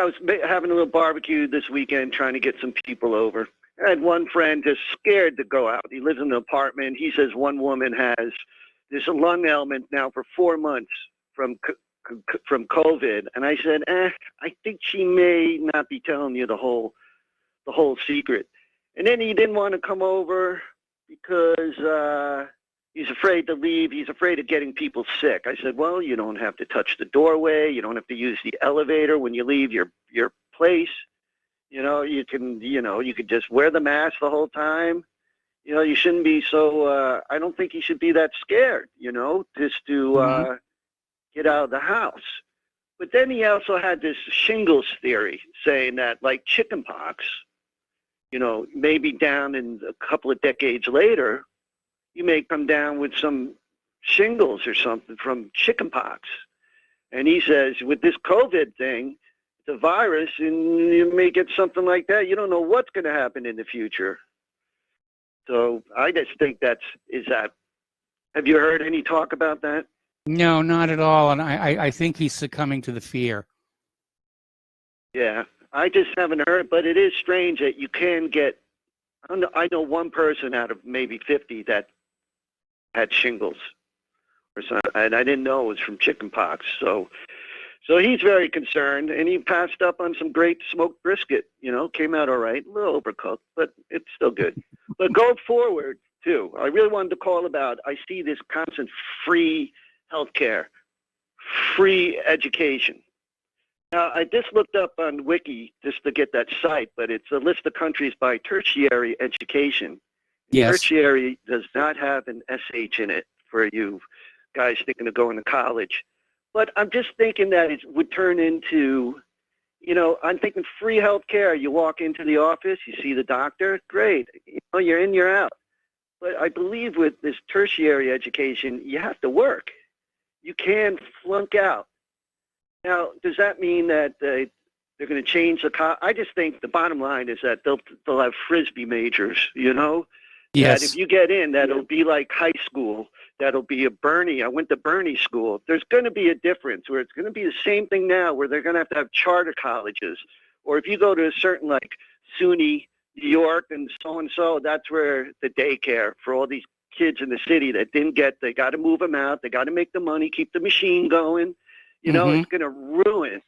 S6: was having a little barbecue this weekend, trying to get some people over. I had one friend just scared to go out. He lives in an apartment. He says one woman has this lung ailment now for 4 months from COVID. And I said, I think she may not be telling you the whole secret. And then he didn't want to come over because he's afraid to leave. He's afraid of getting people sick. I said, well, you don't have to touch the doorway. You don't have to use the elevator when you leave your place. You could just wear the mask the whole time. You shouldn't be so, I don't think you should be that scared, just to get out of the house. But then he also had this shingles theory saying that, like chickenpox, maybe down in a couple of decades later, you may come down with some shingles or something from chickenpox. And he says, with this COVID thing, the virus, and you may get something like that. You don't know what's going to happen in the future. So I just think have you heard any talk about that?
S2: No, not at all. And I think he's succumbing to the fear.
S6: Yeah, I just haven't heard, but it is strange that you can get, I know one person out of maybe 50 that had shingles or something, and I didn't know it was from chickenpox. So he's very concerned, and he passed up on some great smoked brisket, came out all right, a little overcooked, but it's still good. But going forward, too, I really wanted to call about, I see this constant free healthcare, free education. Now, I just looked up on Wiki just to get that site, but it's a list of countries by tertiary education.
S2: Yes.
S6: Tertiary does not have an SH in it for you guys thinking of going to college. But I'm just thinking that it would turn into, I'm thinking free health care. You walk into the office, you see the doctor, great. You're in, you're out. But I believe with this tertiary education, you have to work. You can flunk out. Now, does that mean that they're going to change I just think the bottom line is that they'll have Frisbee majors,
S2: Yes.
S6: That if you get in, that'll be like high school. That'll be a Bernie. I went to Bernie school. There's going to be a difference where it's going to be the same thing now where they're going to have charter colleges. Or if you go to a certain like SUNY, New York, and so, that's where the daycare for all these kids in the city that didn't they got to move them out. They got to make the money, keep the machine going. It's going to ruin it.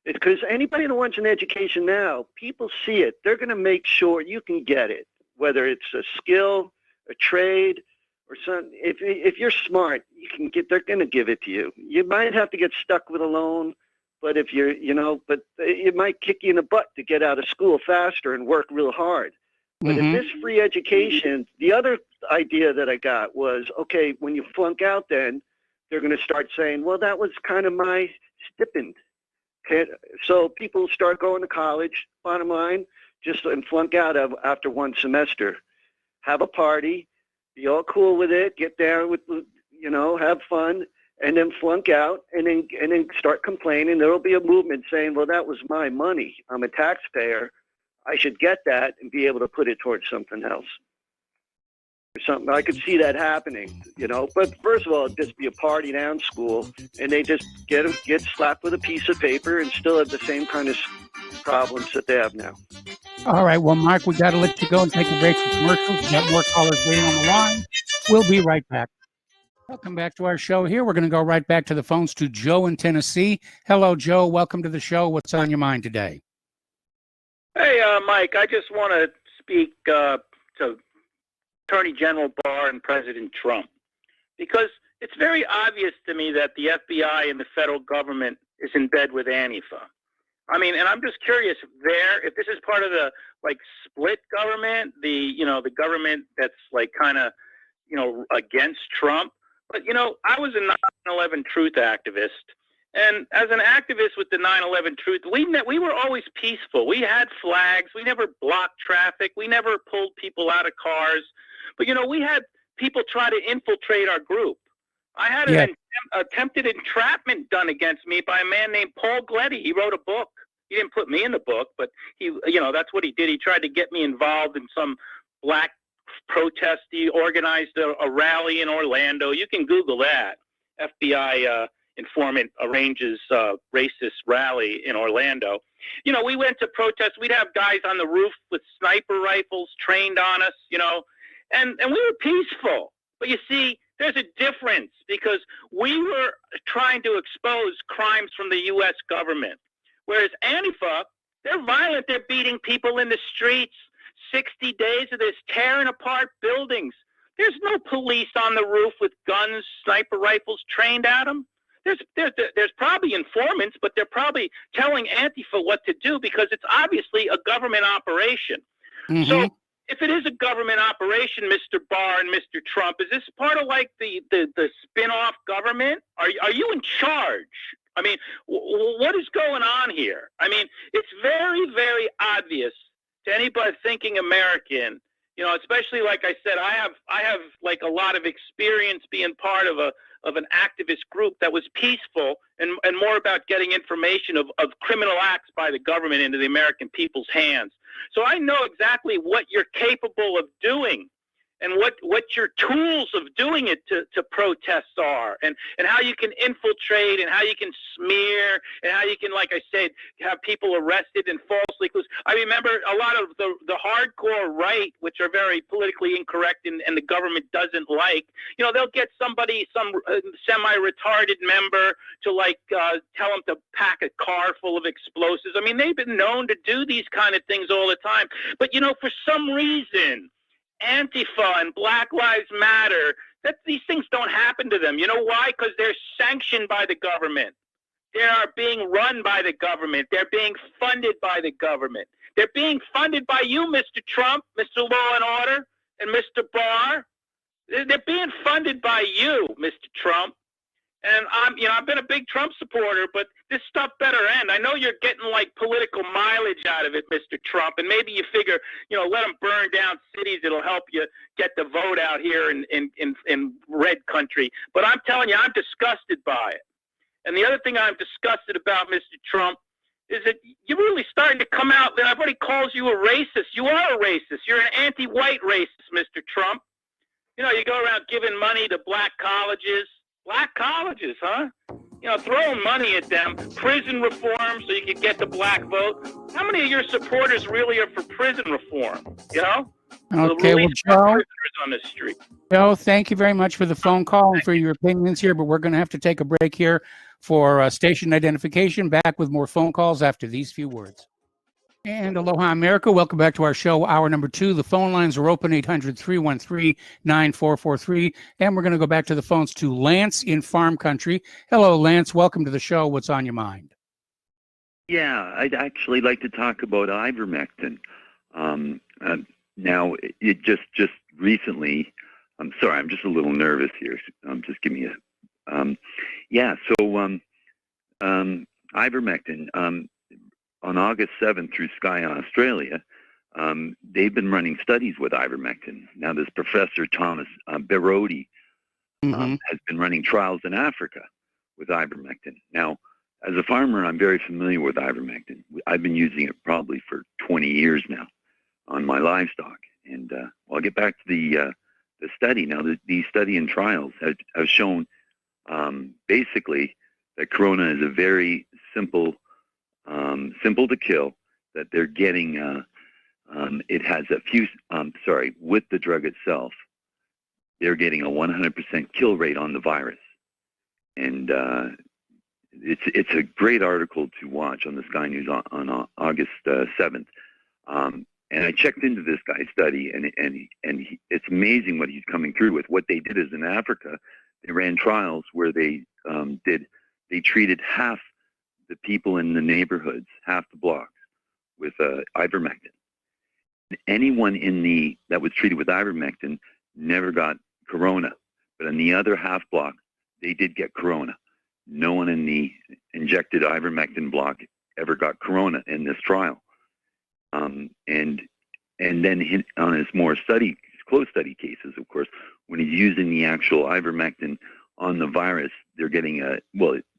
S6: Because anybody that wants an education now, people see it. They're going to make sure you can get it, whether it's a skill, a trade, or something. If you're smart, you can get. They're going to give it to you. You might have to get stuck with a loan, but if you're, but it might kick you in the butt to get out of school faster and work real hard. But if this free education, the other idea that I got was, okay, when you flunk out, then they're going to start saying, well, that was kind of my stipend. Okay, so people start going to college, bottom line, and flunk out after one semester. Have a party, be all cool with it, get down with, have fun, and then flunk out, and then start complaining. There'll be a movement saying, well, that was my money. I'm a taxpayer. I should get that and be able to put it towards something else. Or something. I could see that happening, But first of all, it'd just be a party down school, and they just get slapped with a piece of paper and still have the same kind of problems that they have now.
S2: All right. Well, Mark, we got to let you go and take a break from commercials. We got more callers waiting on the line. We'll be right back. Welcome back to our show here. We're going to go right back to the phones to Joe in Tennessee. Hello, Joe. Welcome to the show. What's on your mind today?
S7: Hey, Mike, I just want to speak to Attorney General Barr and President Trump, because it's very obvious to me that the FBI and the federal government is in bed with Antifa. I mean, and I'm just curious if this is part of the split government, the government that's kind of, against Trump. But, I was a 9/11 truth activist. And as an activist with the 9/11 truth, we were always peaceful. We had flags. We never blocked traffic. We never pulled people out of cars. But, we had people try to infiltrate our group. I had an attempted entrapment done against me by a man named Paul Gleddy. He wrote a book. He didn't put me in the book, but he, that's what he did. He tried to get me involved in some black protest. He organized a rally in Orlando. You can Google that. FBI informant arranges racist rally in Orlando. We went to protest. We'd have guys on the roof with sniper rifles trained on us, and we were peaceful. But you see, there's a difference, because we were trying to expose crimes from the U.S. government, whereas Antifa, they're violent. They're beating people in the streets. 60 days of this, tearing apart buildings. There's no police on the roof with guns, sniper rifles trained at them. There's probably informants, but they're probably telling Antifa what to do, because it's obviously a government operation. Mm-hmm. So if it is a government operation, Mr. Barr and Mr. Trump, is this part of the spin-off government? Are you in charge? I mean, what is going on here? I mean, it's very, very obvious to anybody thinking American, especially like I said, I have like a lot of experience being part of an activist group that was peaceful and more about getting information of criminal acts by the government into the American people's hands. So I know exactly what you're capable of doing and what your tools of doing it to protests are, and how you can infiltrate, and how you can smear, and how you can, like I said, have people arrested and falsely accused. I remember a lot of the hardcore right, which are very politically incorrect and the government doesn't like, they'll get some semi-retarded member to tell them to pack a car full of explosives. I mean, they've been known to do these kind of things all the time. But, for some reason, Antifa and Black Lives Matter, that these things don't happen to them. You know why? Because they're sanctioned by the government. They are being run by the government. They're being funded by the government. They're being funded by you, Mr. Trump, Mr. Law and Order, and Mr. Barr. They're being funded by you, Mr. Trump. And I've been a big Trump supporter, but this stuff better end. I know you're getting political mileage out of it, Mr. Trump, and maybe you figure, let them burn down cities. It'll help you get the vote out here in red country. But I'm telling you, I'm disgusted by it. And the other thing I'm disgusted about, Mr. Trump, is that you're really starting to come out that everybody calls you a racist. You are a racist. You're an anti-white racist, Mr. Trump. You go around giving money to black colleges. Black colleges, huh? Throwing money at them. Prison reform so you can get the black vote. How many of your supporters really are for prison reform?
S2: Okay, well, Joe,
S7: on the street.
S2: Joe, thank you very much for the phone call and for your opinions here, but we're going to have to take a break here for station identification. Back with more phone calls after these few words. And aloha, America. Welcome back to our show, hour number 2. The phone lines are open, 800-313-9443. And we're going to go back to the phones to Lance in Farm Country. Hello, Lance. Welcome to the show. What's on your mind?
S8: Yeah, I'd actually like to talk about ivermectin. Now, it just recently, I'm sorry, I'm just a little nervous here. Just give me a, ivermectin, on August 7th through Sky Australia, they've been running studies with ivermectin. Now, this Professor Thomas Berodi has been running trials in Africa with ivermectin. Now, as a farmer, I'm very familiar with ivermectin. I've been using it probably for 20 years now on my livestock. And I'll get back to the study. Now, the study and trials have shown basically that corona is a very simple to kill, that they're getting, it has a few, with the drug itself, they're getting a 100% kill rate on the virus. And it's a great article to watch on the Sky News on August 7th. And I checked into this guy's study, and it's amazing what he's coming through with. What they did is in Africa, they ran trials where they treated half the people in the neighborhoods, half the blocks, with ivermectin. Anyone that was treated with ivermectin never got corona, but in the other half block, they did get corona. No one in the injected ivermectin block ever got corona in this trial. And then on his more close study cases, of course, when he's using the actual ivermectin on the virus, they're getting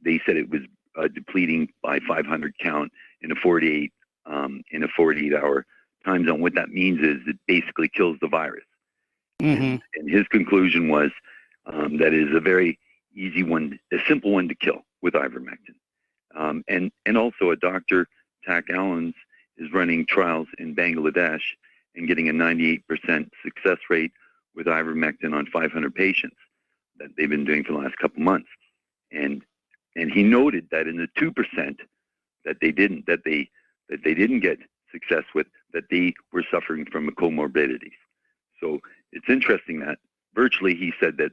S8: they said it was depleting by 500 count in a 48-hour time zone. What that means is it basically kills the virus. And his conclusion was that it is a very easy one, a simple one to kill with ivermectin. And also a Dr. Tack Allens is running trials in Bangladesh and getting a 98% success rate with ivermectin on 500 patients that they've been doing for the last couple months. And he noted that in the 2% that they didn't get success with, that they were suffering from comorbidities. So it's interesting that virtually he said that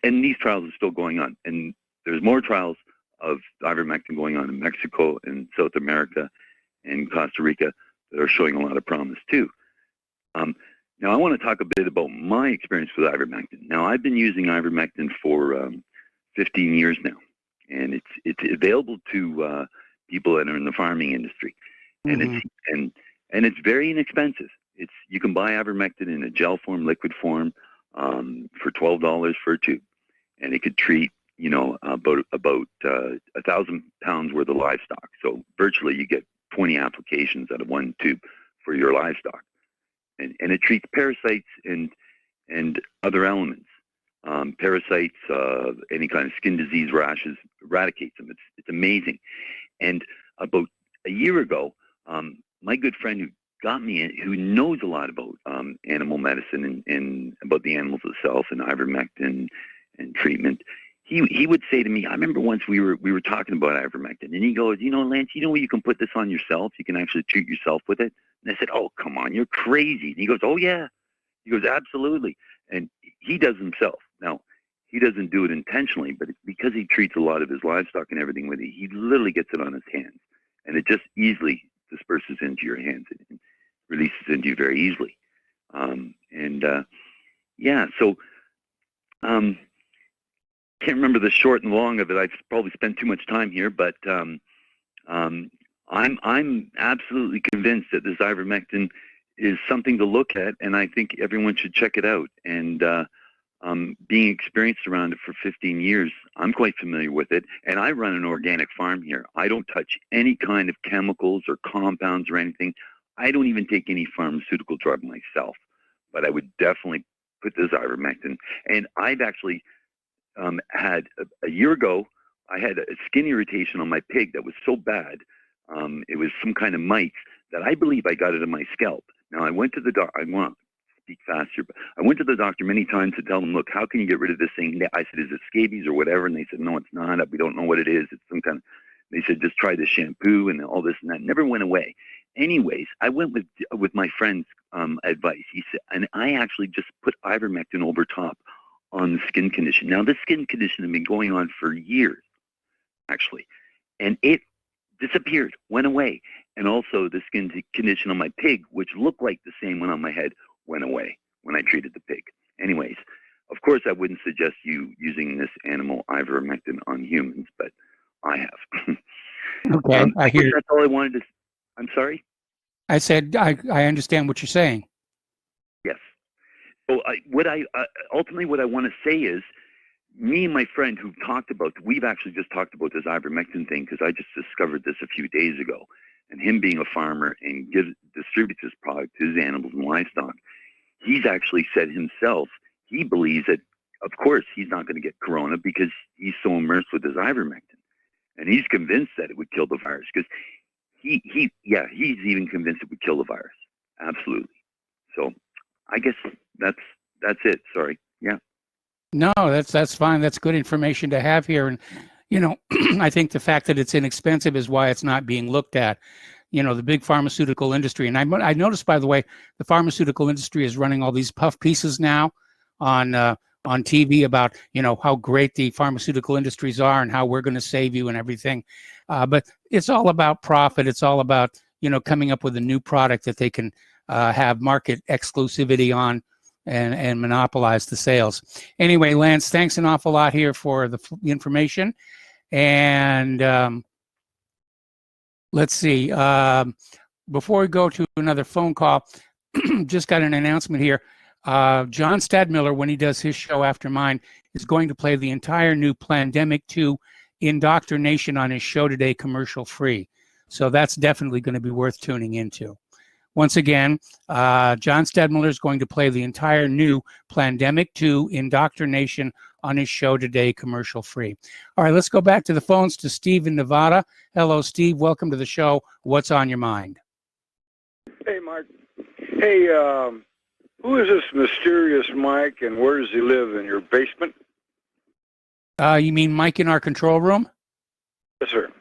S8: and these trials are still going on, and there's more trials of ivermectin going on in Mexico and South America and Costa Rica that are showing a lot of promise too. Now I want to talk a bit about my experience with ivermectin. Now I've been using ivermectin for 15 years now, and it's available to people that are in the farming industry, and and it's very inexpensive. You can buy ivermectin in a gel form, liquid form, for $12 for a tube, and it could treat about 1,000 pounds worth of livestock. So virtually you get 20 applications out of one tube for your livestock, and it treats parasites and other elements. Parasites, any kind of skin disease, rashes, eradicates them. It's amazing. And about a year ago, my good friend who got me, who knows a lot about animal medicine and about the animals itself and ivermectin and treatment, he would say to me, I remember once we were talking about ivermectin, and he goes, Lance, you can put this on yourself. You can actually treat yourself with it. And I said, oh, come on, you're crazy. And he goes, oh, yeah. He goes, absolutely. And he does himself. Now, he doesn't do it intentionally, but because he treats a lot of his livestock and everything with it, he literally gets it on his hands, and it just easily disperses into your hands and releases into you very easily. Can't remember the short and long of it. I've probably spent too much time here, but I'm absolutely convinced that this ivermectin is something to look at, and I think everyone should check it out. And being experienced around it for 15 years, I'm quite familiar with it, and I run an organic farm here. I don't touch any kind of chemicals or compounds or anything. I don't even take any pharmaceutical drug myself, but I would definitely put this ivermectin. And I've actually had, a year ago, I had a skin irritation on my pig that was so bad, it was some kind of mites, that I believe I got it in my scalp. Now, I went to the doctor. I want to speak faster, but I went to the doctor many times to tell them, look, how can you get rid of this thing? I said, is it scabies or whatever? And they said, no, it's not. We don't know what it is. It's some kind of, they said, just try this shampoo and all this and that. Never went away. Anyways, I went with my friend's advice. He said, and I actually just put ivermectin over top on the skin condition. Now, this skin condition had been going on for years, actually, and it disappeared, went away. And also the skin condition on my pig, which looked like the same one on my head, went away when I treated the pig. Anyways, of course, I wouldn't suggest you using this animal ivermectin on humans, but I have.
S2: Okay, I hear.
S8: That's all I wanted to. I'm sorry?
S2: I said I understand what you're saying.
S8: Yes. So ultimately what I want to say is, me and my friend who talked about, we've actually just talked about this ivermectin thing because I just discovered this a few days ago. And him being a farmer and distributes his product to his animals and livestock, he's actually said himself, he believes that, of course, he's not going to get corona because he's so immersed with his ivermectin. And he's convinced that it would kill the virus because he's even convinced it would kill the virus. Absolutely. So I guess that's it. Sorry. Yeah.
S2: No, that's fine. That's good information to have here. And, I think the fact that it's inexpensive is why it's not being looked at. The big pharmaceutical industry. And I noticed, by the way, the pharmaceutical industry is running all these puff pieces now on TV about, how great the pharmaceutical industries are and how we're going to save you and everything. But it's all about profit. It's all about, coming up with a new product that they can have market exclusivity on and monopolize the sales. Anyway, Lance, thanks an awful lot here for the information. And let's see. Before we go to another phone call, just got an announcement here. John Stadmiller, when he does his show after mine, is going to play the entire new Plandemic 2 Indoctrination on his show today, commercial free. So that's definitely going to be worth tuning into. Once again, John Stadmiller is going to play the entire new Plandemic 2 Indoctrination on his show today, commercial free. All right, let's go back to the phones to Steve in Nevada. Hello, Steve. Welcome to the show. What's on your mind?
S9: Hey, Mark. Hey, who is this mysterious Mike, and where does he live? In your basement?
S2: You mean Mike in our control room?
S9: Yes, sir.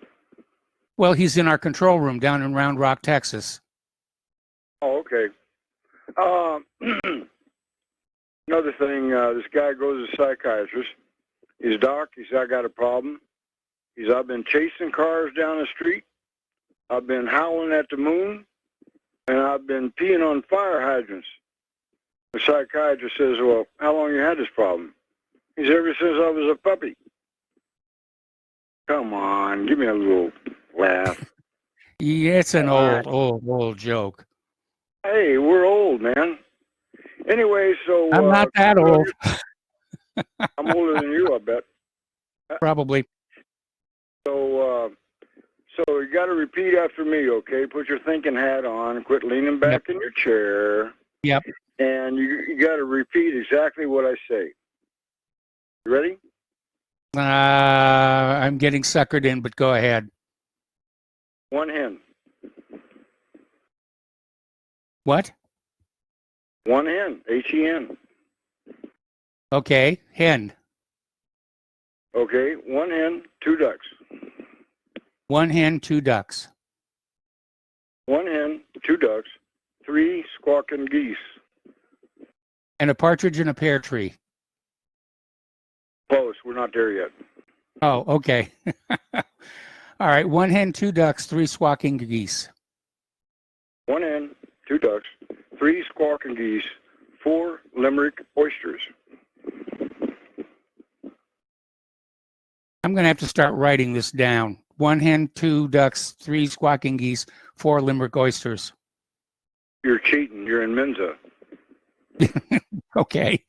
S2: Well, he's in our control room down in Round Rock, Texas.
S9: Oh, okay. Another thing, this guy goes to a psychiatrist. He's, Doc, he said, I got a problem. He's, I've been chasing cars down the street. I've been howling at the moon. And I've been peeing on fire hydrants. The psychiatrist says, well, how long you had this problem? He said, ever since I was a puppy. Come on, give me a little laugh.
S2: Yeah, it's an old joke.
S9: Hey, we're old, man. Anyway, so
S2: I'm not that old.
S9: I'm older than you, I bet.
S2: Probably.
S9: So you got to repeat after me, okay? Put your thinking hat on. Quit leaning back in your chair.
S2: Yep.
S9: And you got to repeat exactly what I say. You ready?
S2: I'm getting suckered in, but go ahead.
S9: One hen.
S2: What?
S9: One hen. Hen.
S2: Okay. Hen.
S9: Okay. One hen, two ducks.
S2: One hen, two ducks.
S9: One hen, two ducks, three squawking geese.
S2: And a partridge in a pear tree.
S9: Close. We're not there yet.
S2: Oh, okay. All right. One hen, two ducks, three squawking geese.
S9: One hen, two ducks, three squawking geese, four Limerick oysters.
S2: I'm going to have to start writing this down. One hen, two ducks, three squawking geese, four Limerick oysters.
S9: You're cheating. You're in Mensa.
S2: Okay.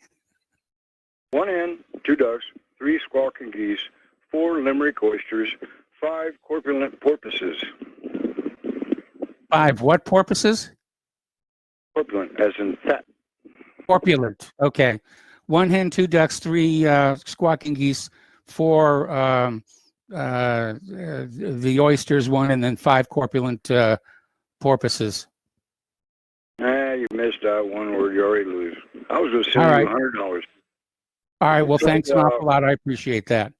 S9: One hen, two ducks, three squawking geese, four Limerick oysters, five corpulent porpoises.
S2: Five what porpoises?
S9: Corpulent, as in fat.
S2: Corpulent. Okay. One hen, two ducks, three squawking geese, four the oysters, one, and then five corpulent porpoises.
S9: You missed out one word. You already lose. I was going to send
S2: All
S9: you
S2: right.
S9: $100.
S2: All right. Well,
S9: So,
S2: thanks an awful lot. I appreciate that.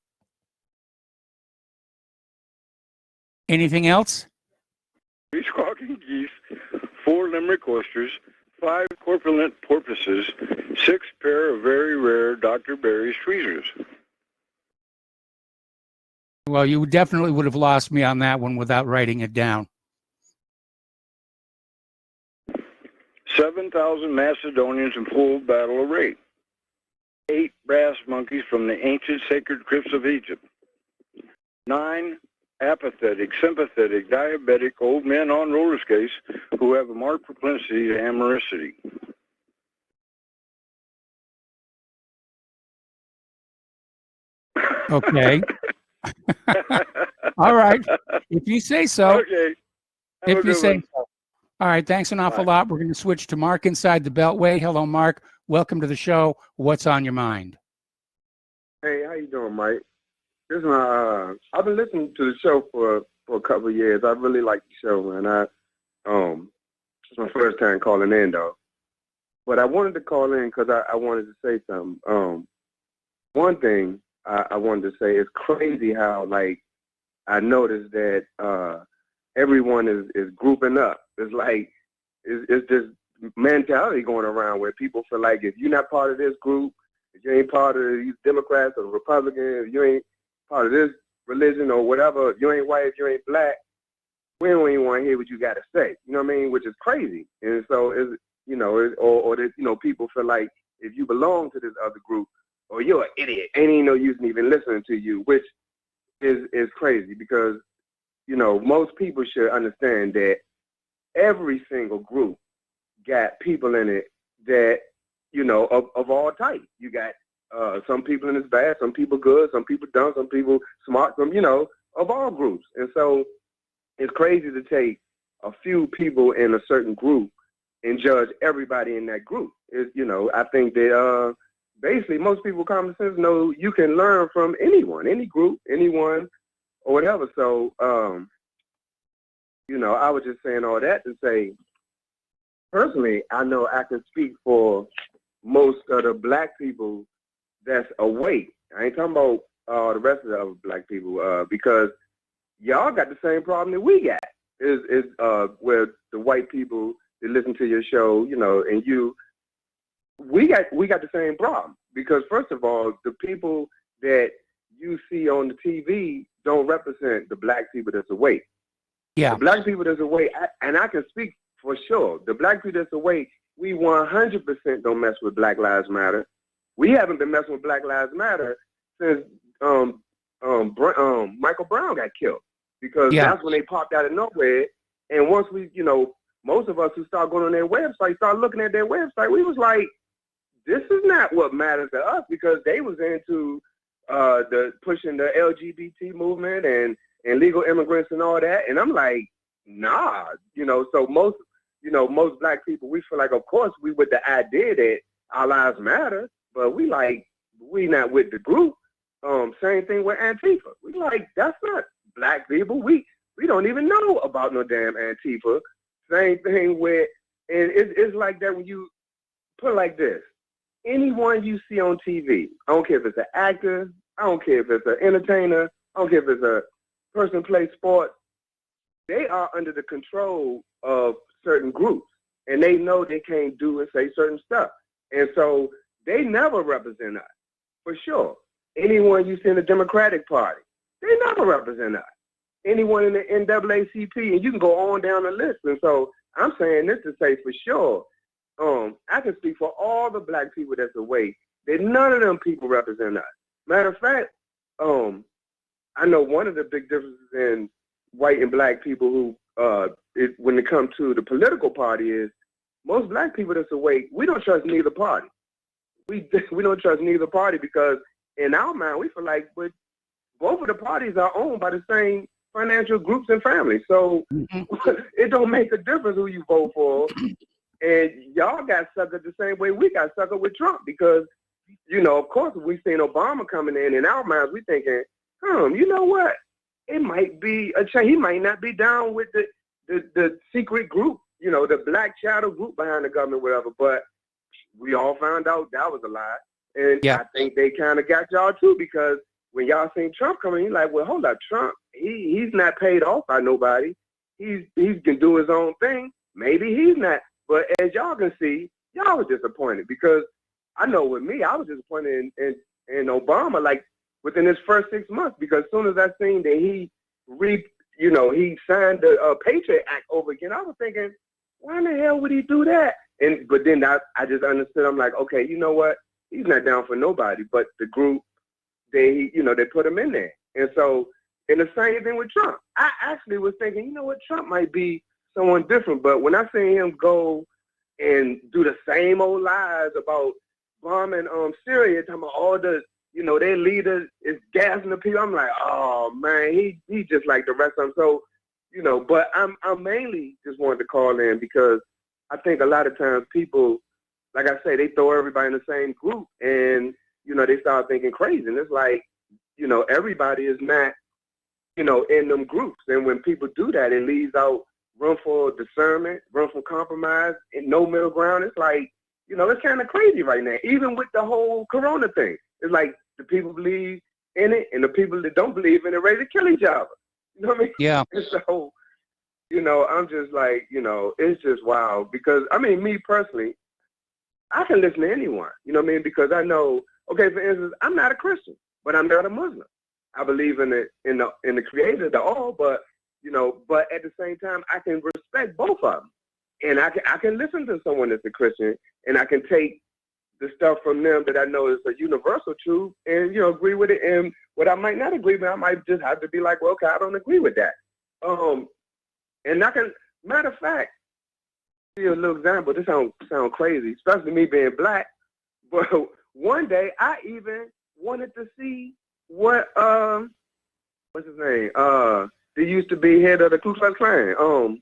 S2: Anything else?
S9: Three squawking geese, four Limerick oysters, five corpulent porpoises, six pair of very rare Dr. Barry's tweezers.
S2: Well, you definitely would have lost me on that one without writing it down.
S9: 7,000 Macedonians in full battle array. 8 brass monkeys from the ancient sacred crypts of Egypt. 9 apathetic, sympathetic, diabetic old men on roller skates who have a marked propensity to amoricity.
S2: Okay. All right. If you say so.
S9: Okay.
S2: If you say so. All right. Thanks an awful lot. We're going to switch to Mark inside the Beltway. Hello, Mark. Welcome to the show. What's on your mind?
S10: Hey, how you doing, Mike? This is my. I've been listening to the show for a couple of years. I really like the show, man. It's my first time calling in though, but I wanted to call in because I wanted to say something. One thing I wanted to say is crazy how like I noticed that everyone is grouping up. It's like it's this mentality going around where people feel like if you're not part of this group, if you ain't part of these Democrats or Republicans, if you ain't part of this religion or whatever, if you ain't white, if you ain't black, we don't even want to hear what you got to say. You know what I mean? Which is crazy. And so, or that, people feel like if you belong to this other group, or you're an idiot, ain't even no use in even listening to you, which is crazy because, most people should understand that every single group got people in it that, of all types. You got some people in it's bad, some people good, some people dumb, some people smart, some, of all groups. And so it's crazy to take a few people in a certain group and judge everybody in that group. I think that basically most people with common sense know you can learn from anyone, any group, anyone, or whatever. So, I was just saying all that to say, personally, I know I can speak for most of the black people that's awake. I ain't talking about the rest of the other black people because y'all got the same problem that we got. Is where the white people that listen to your show, and we got the same problem because first of all, the people that you see on the TV don't represent the black people that's awake.
S2: Yeah.
S10: The black people that's awake, and I can speak for sure. The black people that's awake, we 100% don't mess with Black Lives Matter. We haven't been messing with Black Lives Matter since Michael Brown got killed because that's when they popped out of nowhere. And once we, most of us who start going on their website, start looking at their website, we was like, this is not what matters to us, because they was into the pushing the LGBT movement and legal immigrants and all that. And I'm like, nah, so most black people, we feel like, of course, we with the idea that our lives matter, but we not with the group. Same thing with Antifa. We like, that's not black people. We don't even know about no damn Antifa. Same thing with, and it's like that when you put it like this. Anyone you see on TV, I don't care if it's an actor, I don't care if it's an entertainer, I don't care if it's a person who plays sports, they are under the control of certain groups, and they know they can't do and say certain stuff. And so they never represent us, for sure. Anyone you see in the Democratic Party, they never represent us. Anyone in the NAACP, and you can go on down the list. And so I'm saying this to say for sure, I can speak for all the black people that's awake, that none of them people represent us. Matter of fact, I know one of the big differences in white and black people who, when it comes to the political party, is most black people that's awake, we don't trust neither party. We don't trust neither party because in our mind, we feel like both of the parties are owned by the same financial groups and families. So it don't make a difference who you vote for. And y'all got suckered the same way we got suckered with Trump because, of course, we seen Obama coming in our minds, we thinking, you know what? It might be a change. He might not be down with the secret group, the black shadow group behind the government, whatever. But we all found out that was a lie. And I think they kind of got y'all too, because when y'all seen Trump coming, you're like, well, hold up, Trump, he's not paid off by nobody. He can do his own thing. Maybe he's not. But as y'all can see, y'all were disappointed because I know with me, I was disappointed in Obama, like within his first 6 months, because as soon as I seen that he signed the Patriot Act over again, I was thinking, why in the hell would he do that? But then I just understood. I'm like, okay, you know what? He's not down for nobody, but the group, they put him in there. And so, and the same thing with Trump. I actually was thinking, you know what, Trump might be someone different. But when I seen him go and do the same old lies about bombing Syria, talking about all the, their leader is gassing the people, I'm like, oh man, he just like the rest of them. So, but I mainly just wanted to call in because I think a lot of times people, like I say, they throw everybody in the same group and, they start thinking crazy. And it's like, everybody is not, in them groups. And when people do that, it leaves out room for discernment, room for compromise, and no middle ground. It's like, it's kind of crazy right now. Even with the whole Corona thing, it's like the people believe in it and the people that don't believe in it ready to kill each other. You know what I mean?
S2: Yeah.
S10: And so, I'm just like, it's just wild because, me personally, I can listen to anyone, because I know, okay, for instance, I'm not a Christian, but I'm not a Muslim. I believe in the Creator, the all, but but at the same time, I can respect both of them, and I can listen to someone that's a Christian, and I can take the stuff from them that I know is a universal truth, and agree with it. And what I might not agree with, I might just have to be like, well, okay, I don't agree with that. And I can, matter of fact, see a little example. This sound crazy, especially me being black. But one day, I even wanted to see what what's his name? He used to be head of the Ku Klux Klan.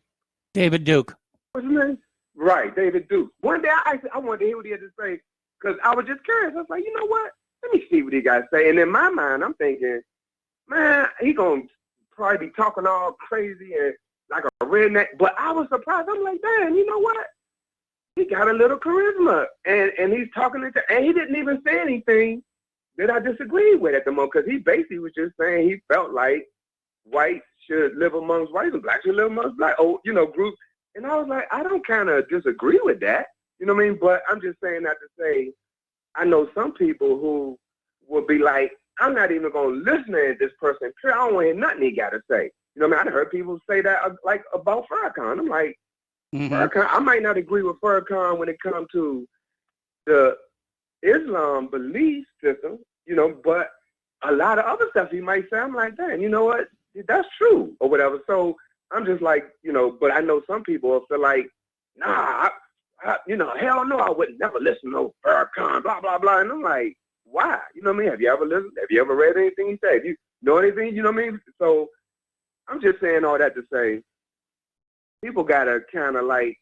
S10: David Duke. What's his name? Right, David Duke. One day, I wanted to hear what he had to say because I was just curious. I was like, you know what? Let me see what he got to say. And in my mind, I'm thinking, man, he gonna probably be talking all crazy and like a redneck. But I was surprised. I'm like, damn, you know what? He got a little charisma, and he's talking and he didn't even say anything that I disagreed with at the moment, because he basically was just saying he felt like whites should live amongst whites and blacks should live amongst black, groups. And I was like, I don't kind of disagree with that, you know what I mean? But I'm just saying that to say, I know some people who will be like, I'm not even going to listen to this person. I don't want to hear nothing he got to say. You know what I mean? I heard people say that like about Farrakhan. I'm like, Farrakhan, I might not agree with Farrakhan when it comes to the Islam belief system, but a lot of other stuff he might say, I'm like, damn, you know what? That's true or whatever. So I'm just like, but I know some people will feel like, nah, hell no, I would never listen to no Farrakhan, blah, blah, blah. And I'm like, why? You know what I mean? Have you ever listened? Have you ever read anything he said? You know anything? You know what I mean? So I'm just saying all that to say, people got to kind of like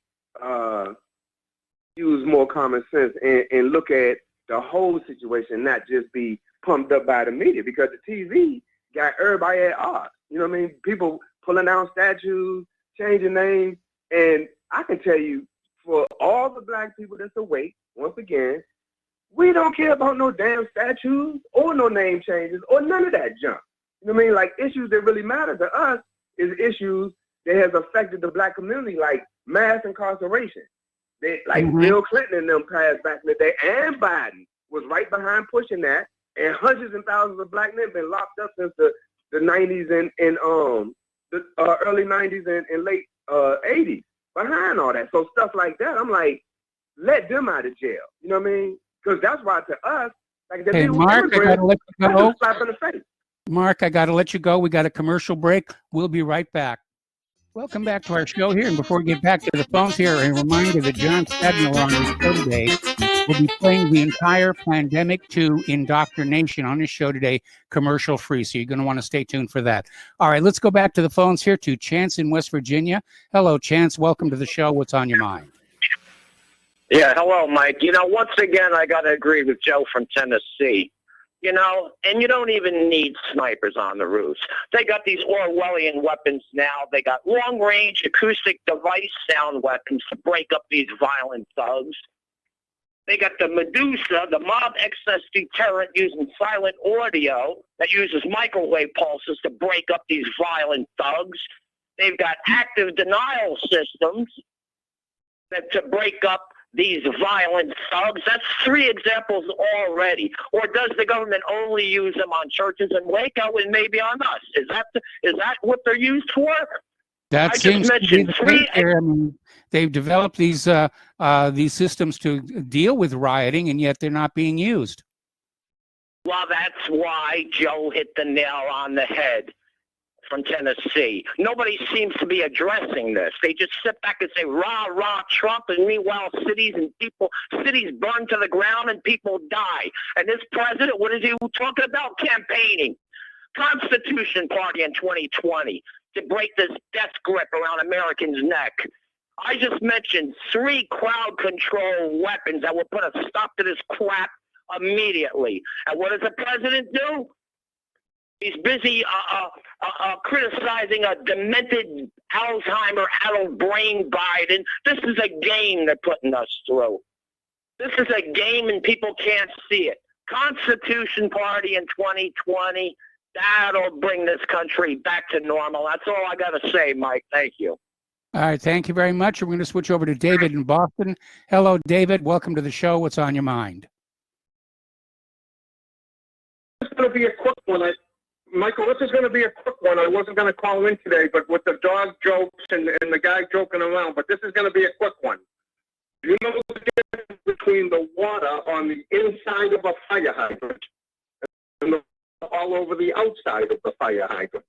S10: use more common sense and look at the whole situation, not just be pumped up by the media, because the TV got everybody at odds. You know what I mean? People pulling down statues, changing names. And I can tell you, for all the black people that's awake, once again, we don't care about no damn statues or no name changes or none of that junk. You know what I mean? Like, issues that really matter to us is issues that has affected the black community, like mass incarceration. Bill Clinton and them passed back in the day, and Biden was right behind pushing that, and hundreds and thousands of black men been locked up since the 90s and the early 90s and late 80s behind all that. So stuff like that, I'm like, let them out of jail. You know what I mean? Because that's why to us, like the
S2: hey, Mark, I gotta let you go.
S10: Slap in the face.
S2: Mark, I gotta let you go. We got a commercial break. We'll be right back. Welcome back to our show here. And before we get back to the phones here, a reminder that John Stadmiller on his show today will be playing the entire Pandemic 2 Indoctrination on his show today, commercial free. So you're going to want to stay tuned for that. All right, let's go back to the phones here to Chance in West Virginia. Hello, Chance. Welcome to the show. What's on your mind?
S11: Yeah, hello, Mike. Once again, I got to agree with Joe from Tennessee. And you don't even need snipers on the roofs. They got these Orwellian weapons now. They got long-range acoustic device sound weapons to break up these violent thugs. They got the Medusa, the mob excess deterrent using silent audio that uses microwave pulses to break up these violent thugs. They've got active denial systems to break up these violent thugs. That's 3 examples already. Or does the government only use them on churches in Waco and maybe on us? Is that what they're used for?
S2: That seems to be the case here. I mean, they've developed these systems to deal with rioting, and yet they're not being used.
S11: Well, that's why Joe hit the nail on the head from Tennessee. Nobody seems to be addressing this. They just sit back and say, rah, rah, Trump, and meanwhile cities burn to the ground and people die. And this president, what is he talking about? Campaigning. Constitution Party in 2020 to break this death grip around Americans' neck. I just mentioned 3 crowd control weapons that will put a stop to this crap immediately. And what does the president do? He's busy criticizing a demented Alzheimer-addled brain Biden. This is a game they're putting us through. This is a game and people can't see it. Constitution Party in 2020, that'll bring this country back to normal. That's all I got to say, Mike. Thank you.
S2: All right, thank you very much. We're going to switch over to David in Boston. Hello, David. Welcome to the show. What's on your mind?
S12: It's going to be a quick one. Michael, this is going to be a quick one. I wasn't going to call in today, but with the dog jokes and the guy joking around, but this is going to be a quick one. Do you know the difference between the water on the inside of a fire hydrant and all over the outside of the fire hydrant?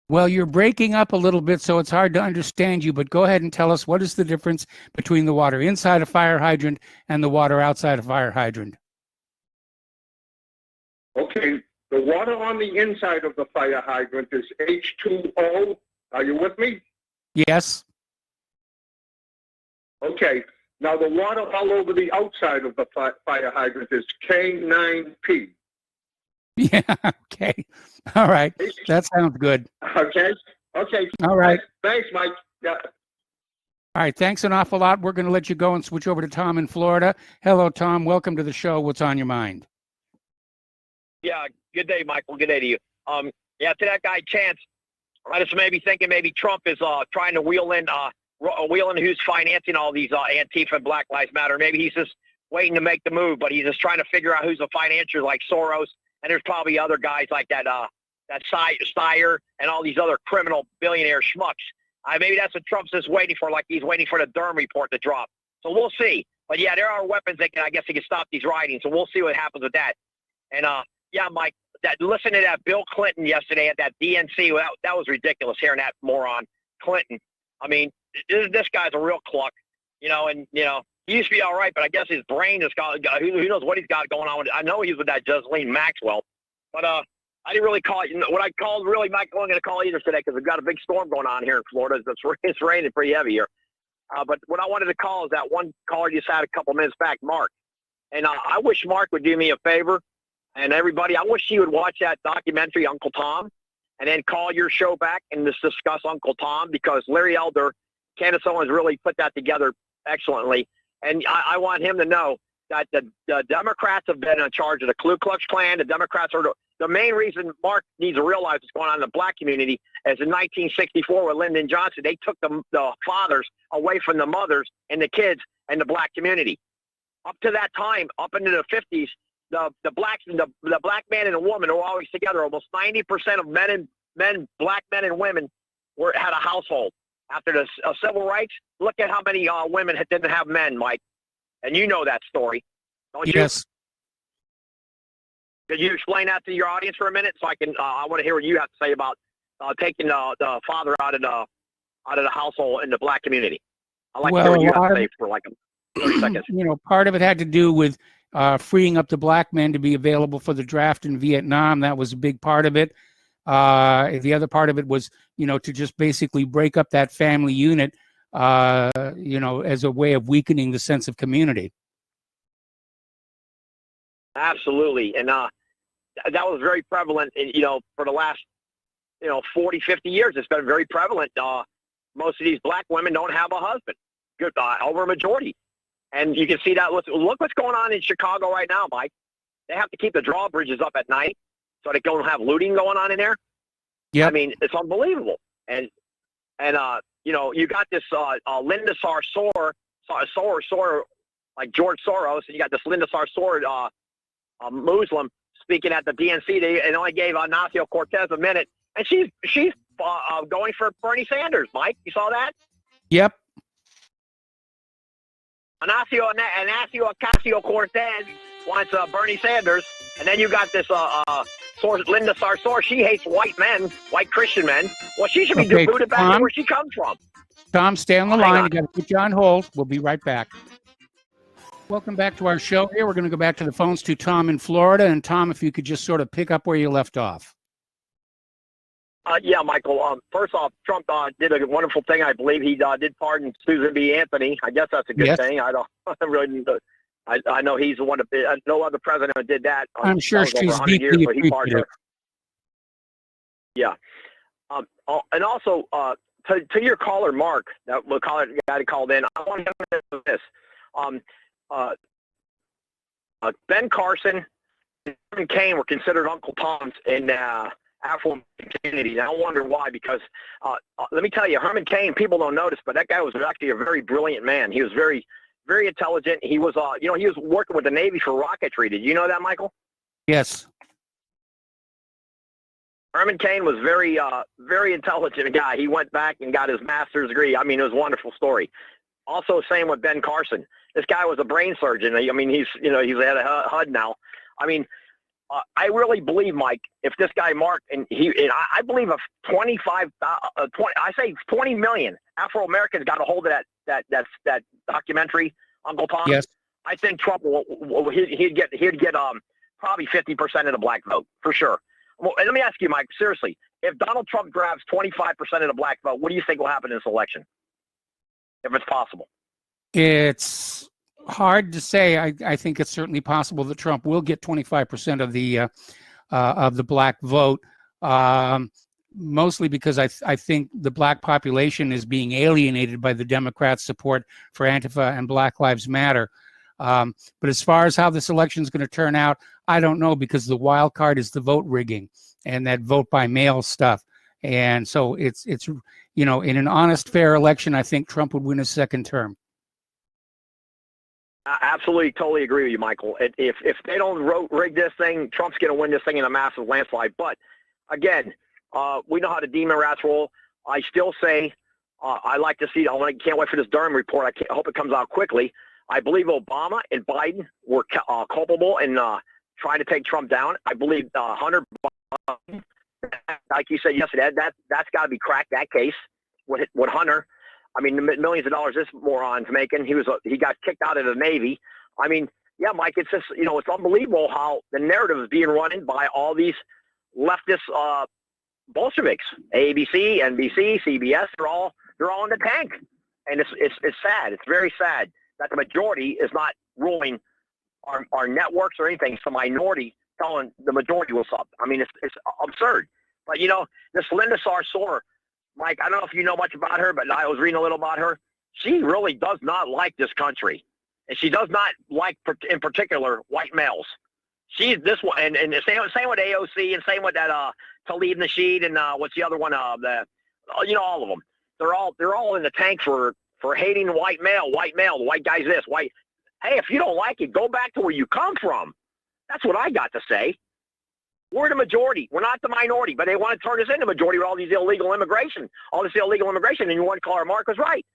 S2: Well, you're breaking up a little bit, so it's hard to understand you, but go ahead and tell us, what is the difference between the water inside a fire hydrant and the water outside a fire hydrant?
S12: Okay. The water on the inside of the fire hydrant is H2O. Are you with me?
S2: Yes.
S12: Okay. Now, the water all over the outside of the fire hydrant is K9P.
S2: Yeah, okay. All right. That sounds good.
S12: Okay. Okay.
S2: All right.
S12: Thanks, Mike. Yeah.
S2: All right. Thanks an awful lot. We're going to let you go and switch over to Tom in Florida. Hello, Tom. Welcome to the show. What's on your mind?
S13: Yeah, good day, Michael. Good day to you. Yeah, to that guy, Chance, I just maybe thinking maybe Trump is trying to wheel in who's financing all these Antifa and Black Lives Matter. Maybe he's just waiting to make the move, but he's just trying to figure out who's the financier, like Soros, and there's probably other guys like that Steyer and all these other criminal billionaire schmucks. Maybe that's what Trump's just waiting for, like he's waiting for the Durham report to drop. So we'll see. But yeah, there are weapons that can, I guess, they can stop these rioting. So we'll see what happens with that. And yeah, Mike, listen to that Bill Clinton yesterday at that DNC. That was ridiculous. Hearing that moron Clinton. I mean, this guy's a real cluck, and he used to be all right, but I guess his brain has got, who knows what he's got going on. I know he's with that Ghislaine Maxwell, but I didn't really call it. What I called really, Mike, I wasn't going to call either today because we've got a big storm going on here in Florida. It's raining pretty heavy here. But what I wanted to call is that one caller you just had a couple minutes back, Mark. And I wish Mark would do me a favor, and everybody, I wish he would watch that documentary, Uncle Tom, and then call your show back and just discuss Uncle Tom, because Larry Elder, Candace Owens really put that together excellently. And I want him to know that the Democrats have been in charge of the Ku Klux Klan. The Democrats are the main reason Mark needs to realize what's going on in the black community is in 1964 with Lyndon Johnson, they took the fathers away from the mothers and the kids and the black community. Up to that time, up into the 50s, the black man and the woman were always together. Almost 90% of black men and women had a household. After the civil rights, look at how many women didn't have men, Mike. And you know that story, don't you?
S2: Yes.
S13: Could you explain that to your audience for a minute, so I want to hear what you have to say about taking the father out of the household in the black community. I'd like to hear what you have to say for like 30 seconds.
S2: Part of it had to do with freeing up the black men to be available for the draft in Vietnam. That was a big part of it. The other part of it was, to just basically break up that family unit, as a way of weakening the sense of community.
S13: Absolutely. And that was very prevalent, for the last, 40, 50 years. It's been very prevalent. Most of these black women don't have a husband. Good, over a majority. And you can see that. Look what's going on in Chicago right now, Mike. They have to keep the drawbridges up at night so they don't have looting going on in there.
S2: Yeah.
S13: I mean, it's unbelievable. And you got this Linda Sarsour, like George Soros, and you got this Linda Sarsour, Muslim, speaking at the DNC. They only gave Ignacio Cortez a minute, and she's going for Bernie Sanders. Mike, you saw that?
S2: Yep.
S13: Ignacio Ocasio-Cortez wants Bernie Sanders, and then you got this Linda Sarsour. She hates white men, white Christian men. Well, she should be booted back to where she comes from.
S2: Tom, stay on the line. You got to put you on hold. We'll be right back. Welcome back to our show here. We're going to go back to the phones to Tom in Florida. And Tom, if you could just sort of pick up where you left off.
S13: Yeah, Michael. First off, Trump did a wonderful thing. I believe he did pardon Susan B. Anthony. I guess that's a good thing. I really. I know he's the one. No other president did that.
S2: I'm sure she's deeply appreciative.
S13: Yeah. And also, to your caller, Mark, that guy that called in, I want to know this. Ben Carson and Herman Cain were considered Uncle Toms in Afro-American community. I wonder why, because let me tell you, Herman Cain, people don't notice, but that guy was actually a very brilliant man. He was very, very intelligent. He was, he was working with the Navy for rocketry. Did you know that, Michael?
S2: Yes.
S13: Herman Cain was very intelligent guy. He went back and got his master's degree. I mean, it was a wonderful story. Also, same with Ben Carson. This guy was a brain surgeon. I mean, he's at a HUD now. I mean, I really believe, Mike, if this guy Mark I believe if 20 million Afro-Americans got a hold of that documentary, Uncle Tom.
S2: Yes.
S13: I think Trump he'd get probably 50% of the black vote for sure. Well, and let me ask you, Mike, seriously, if Donald Trump grabs 25% of the black vote, what do you think will happen in this election? If it's possible.
S2: It's hard to say. I think it's certainly possible that Trump will get 25% of the black vote, mostly because I think the black population is being alienated by the Democrats' support for Antifa and Black Lives Matter. But as far as how this election is going to turn out, I don't know, because the wild card is the vote rigging and that vote by mail stuff. And so it's in an honest, fair election, I think Trump would win a second term.
S13: I absolutely, totally agree with you, Michael. If they don't rig this thing, Trump's going to win this thing in a massive landslide. But again, we know how the demon rats roll. I still say I like to see. Can't wait for this Durham report. I hope it comes out quickly. I believe Obama and Biden were culpable in trying to take Trump down. I believe Hunter Biden, like you said yesterday, that's got to be cracked, that case with Hunter. I mean, millions of dollars this moron's making. He got kicked out of the Navy. I mean, yeah, Mike, it's just, it's unbelievable how the narrative is being run by all these leftist Bolsheviks. ABC, NBC, CBS, they're all in the tank. And it's sad. It's very sad that the majority is not ruling our networks or anything. It's the minority telling the majority what's up. I mean, it's absurd. But, this Linda Sarsour, Mike, I don't know if you know much about her, but I was reading a little about her. She really does not like this country. And she does not like, in particular, white males. She's this one, and the same with AOC, and same with that Tlaib Nasheed, and what's the other one? All of them. They're all in the tank for hating white male. The white guy's this. White. Hey, if you don't like it, go back to where you come from. That's what I got to say. We're the majority. We're not the minority, but they want to turn us into majority with all this illegal immigration, and you want to call Mark was right.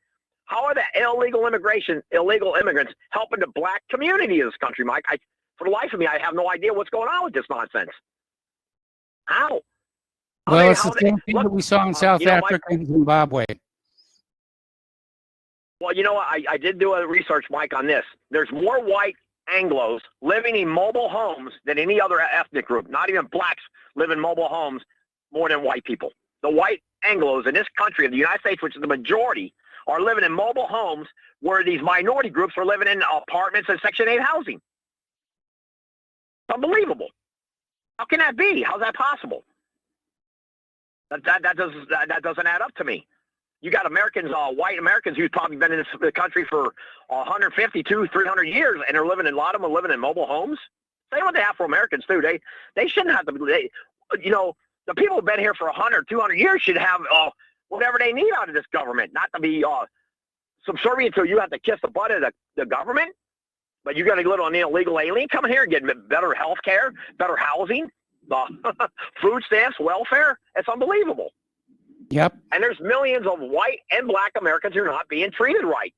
S13: How are the illegal immigrants helping the black community in this country, Mike? For the life of me, I have no idea what's going on with this nonsense. How?
S2: Well, it's the same thing that we saw in South Africa and Zimbabwe.
S13: Well, you know what? I did do a research, Mike, on this. There's more white Anglos living in mobile homes than any other ethnic group. Not even blacks live in mobile homes more than white people. The white Anglos in this country, in the United States, which is the majority, are living in mobile homes where these minority groups are living in apartments and Section 8 housing. It's unbelievable. How can that be? How's that possible? That doesn't add up to me. You got Americans, white Americans who've probably been in this country for 150, 200, 300 years, and a lot of them are living in mobile homes. Same with the Afro-Americans, too. They shouldn't have to be, the people who've been here for 100, 200 years should have whatever they need out of this government, not to be subservient to you have to kiss the butt of the government, but you got a little illegal alien coming here and getting better health care, better housing, food stamps, welfare. It's unbelievable.
S2: Yep.
S13: And there's millions of white and black Americans who are not being treated right,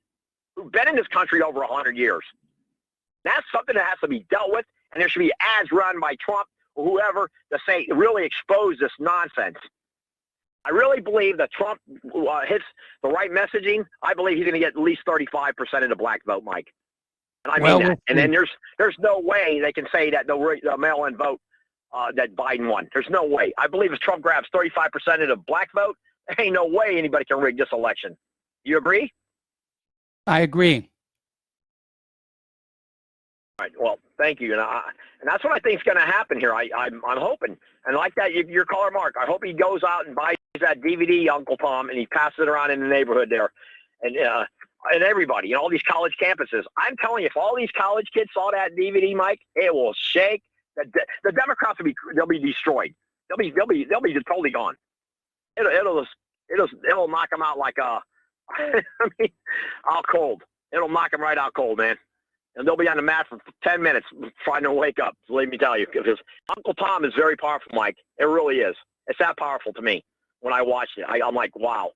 S13: who've been in this country over 100 years. That's something that has to be dealt with, and there should be ads run by Trump or whoever to say, really expose this nonsense. I really believe that Trump hits the right messaging. I believe he's going to get at least 35% of the black vote, Mike. And I mean that. And then there's no way they can say that the mail-in vote that Biden won. There's no way. I believe if Trump grabs 35% of the black vote, there ain't no way anybody can rig this election. You agree?
S2: I agree.
S13: All right. Well, thank you. And that's what I think is going to happen here. I'm hoping. And like that, your caller, Mark, I hope he goes out and buys that DVD, Uncle Tom, and he passes it around in the neighborhood there. And everybody, all these college campuses. I'm telling you, if all these college kids saw that DVD, Mike, it will shake. The Democrats they'll be destroyed. They'll be totally gone. It'll knock them out like out cold. It'll knock them right out cold, man. And they'll be on the mat for 10 minutes trying to wake up. So let me tell you, because Uncle Tom is very powerful, Mike. It really is. It's that powerful to me. When I watched it, I'm like, wow.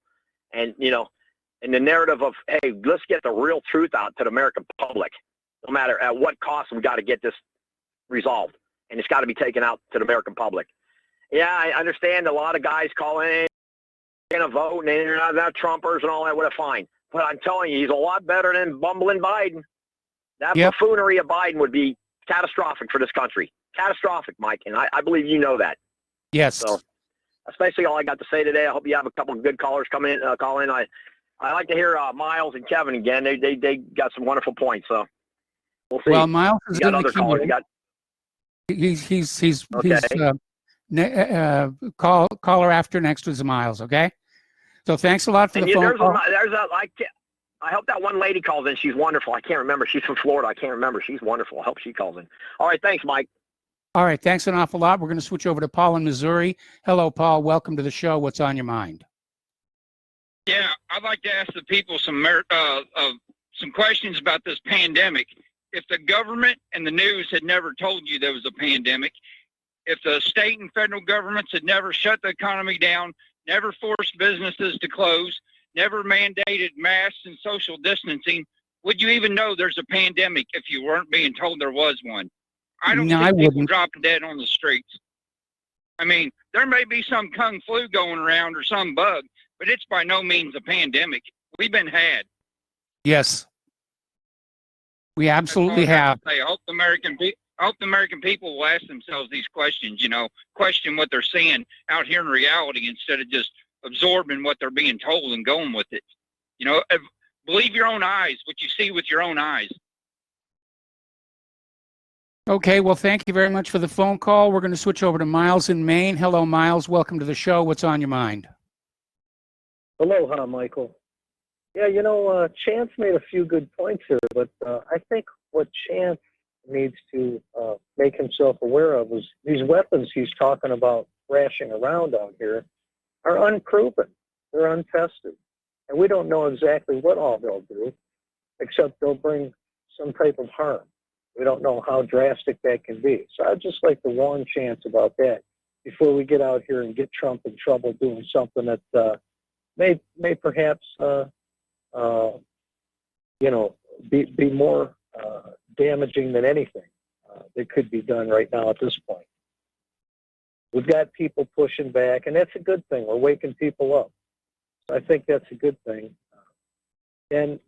S13: And in the narrative of, hey, let's get the real truth out to the American public. No matter at what cost, we got to get this resolved. And it's got to be taken out to the American public. Yeah, I understand a lot of guys calling in a vote and they're not Trumpers and all that. What a fine. But I'm telling you, he's a lot better than bumbling Biden. That buffoonery of Biden would be catastrophic for this country. Catastrophic, Mike. And I believe you know that.
S2: Yes.
S13: So that's basically all I got to say today. I hope you have a couple of good callers call in. I like to hear Miles and Kevin again. They got some wonderful points. So we'll see.
S2: Well, Miles is
S13: got other callers.
S2: He's
S13: Okay.
S2: caller after next was Miles. Okay. So thanks a lot for the phone call.
S13: I hope that one lady calls in. She's wonderful. I can't remember. She's from Florida. I can't remember. She's wonderful. I hope she calls in. All right. Thanks, Mike.
S2: All right. Thanks an awful lot. We're going to switch over to Paul in Missouri. Hello, Paul. Welcome to the show. What's on your mind?
S14: Yeah, I'd like to ask the people some questions about this pandemic. If the government and the news had never told you there was a pandemic, if the state and federal governments had never shut the economy down, never forced businesses to close, never mandated masks and social distancing, would you even know there's a pandemic if you weren't being told there was one? I don't
S2: No,
S14: see
S2: I
S14: people
S2: wouldn't.
S14: dropping dead on the streets. I mean, there may be some kung flu going around or some bug, but it's by no means a pandemic. We've been had.
S2: Yes, we absolutely have.
S14: I hope the American people will ask themselves these questions, question what they're seeing out here in reality instead of just absorbing what they're being told and going with it. Believe your own eyes, what you see with your own eyes.
S2: Okay, well, thank you very much for the phone call. We're going to switch over to Miles in Maine. Hello, Miles. Welcome to the show. What's on your mind?
S15: Aloha, Michael. Yeah, Chance made a few good points here, but I think what Chance needs to make himself aware of is these weapons he's talking about thrashing around out here are unproven. They're untested. And we don't know exactly what all they'll do, except they'll bring some type of harm. We don't know how drastic that can be. So I'd just like to warn Chance about that before we get out here and get Trump in trouble doing something that may perhaps be more damaging than anything that could be done right now at this point. We've got people pushing back, and that's a good thing. We're waking people up. So I think that's a good thing. And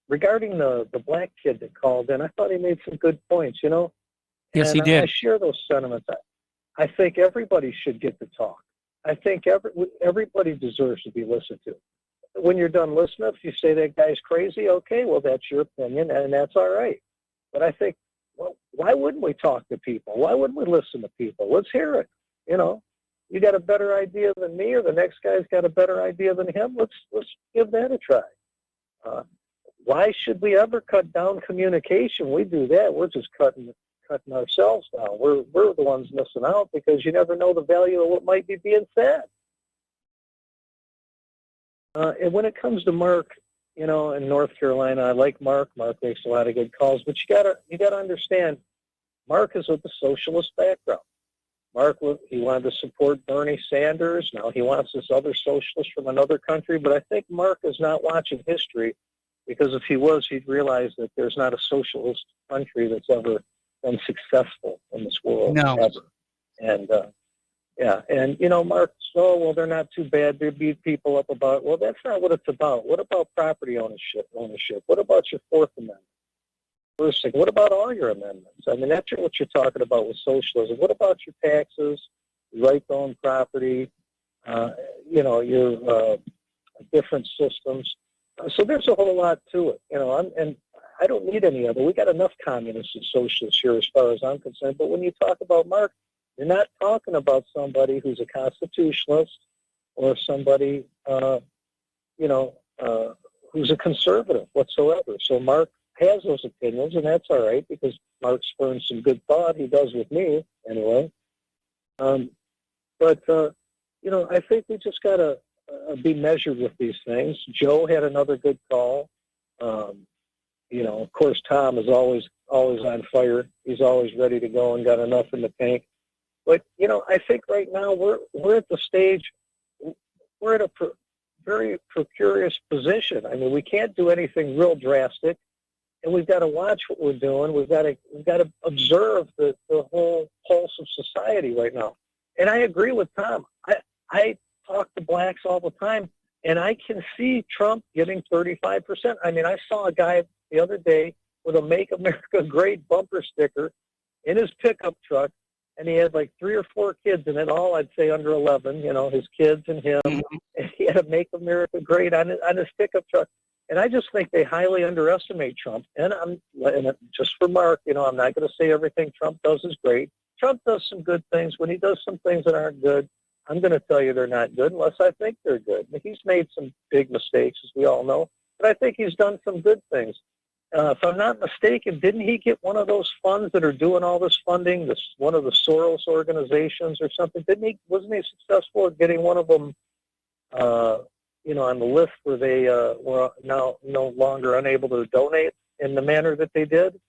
S15: regarding the black kid that called in, I thought he made some good points,
S2: Yes,
S15: and
S2: he did.
S15: I share those sentiments. I think everybody should get to talk. I think everybody deserves to be listened to. When you're done listening, if you say that guy's crazy, okay, well, that's your opinion, and that's all right. But I think, well, why wouldn't we talk to people? Why wouldn't we listen to people? Let's hear it. You got a better idea than me, or the next guy's got a better idea than him. Let's give that a try. Why should we ever cut down communication? We do that. We're just cutting ourselves down. We're the ones missing out because you never know the value of what might be being said. And when it comes to Mark, in North Carolina, I like Mark. Mark makes a lot of good calls, but you gotta understand, Mark is with a socialist background. Mark, he wanted to support Bernie Sanders. Now he wants this other socialist from another country. But I think Mark is not watching history, because if he was, he'd realize that there's not a socialist country that's ever been successful in this world, ever. And Mark, they're not too bad. They beat people up about. Well, that's not what it's about. What about property ownership? What about your Fourth Amendment? First thing, what about all your amendments? I mean, that's what you're talking about with socialism. What about your taxes, right to own property, your different systems? So there's a whole lot to it, and I don't need any other. We got enough communists and socialists here as far as I'm concerned. But when you talk about Mark, you're not talking about somebody who's a constitutionalist or somebody, who's a conservative whatsoever. So Mark has those opinions, and that's all right, because Mark spurns some good thought. He does with me, anyway. I think we just got to be measured with these things. Joe had another good call. Of course, Tom is always on fire. He's always ready to go and got enough in the tank. But, I think right now we're at the stage, we're at a very precarious position. I mean, we can't do anything real drastic. And we've got to watch what we're doing. We've got to observe the whole pulse of society right now. And I agree with Tom. I talk to blacks all the time, and I can see Trump getting 35%. I mean, I saw a guy the other day with a "Make America Great" bumper sticker in his pickup truck, and he had like 3 or 4 kids in it, all I'd say under 11. His kids and him. And he had a "Make America Great" on his pickup truck. And I just think they highly underestimate Trump. And just for Mark, I'm not going to say everything Trump does is great. Trump does some good things. When he does some things that aren't good, I'm going to tell you they're not good unless I think they're good. He's made some big mistakes, as we all know. But I think he's done some good things. If I'm not mistaken, didn't he get one of those funds that are doing all this funding, one of the Soros organizations or something? Wasn't he successful at getting one of them on the list where they were now no longer unable to donate in the manner that they did?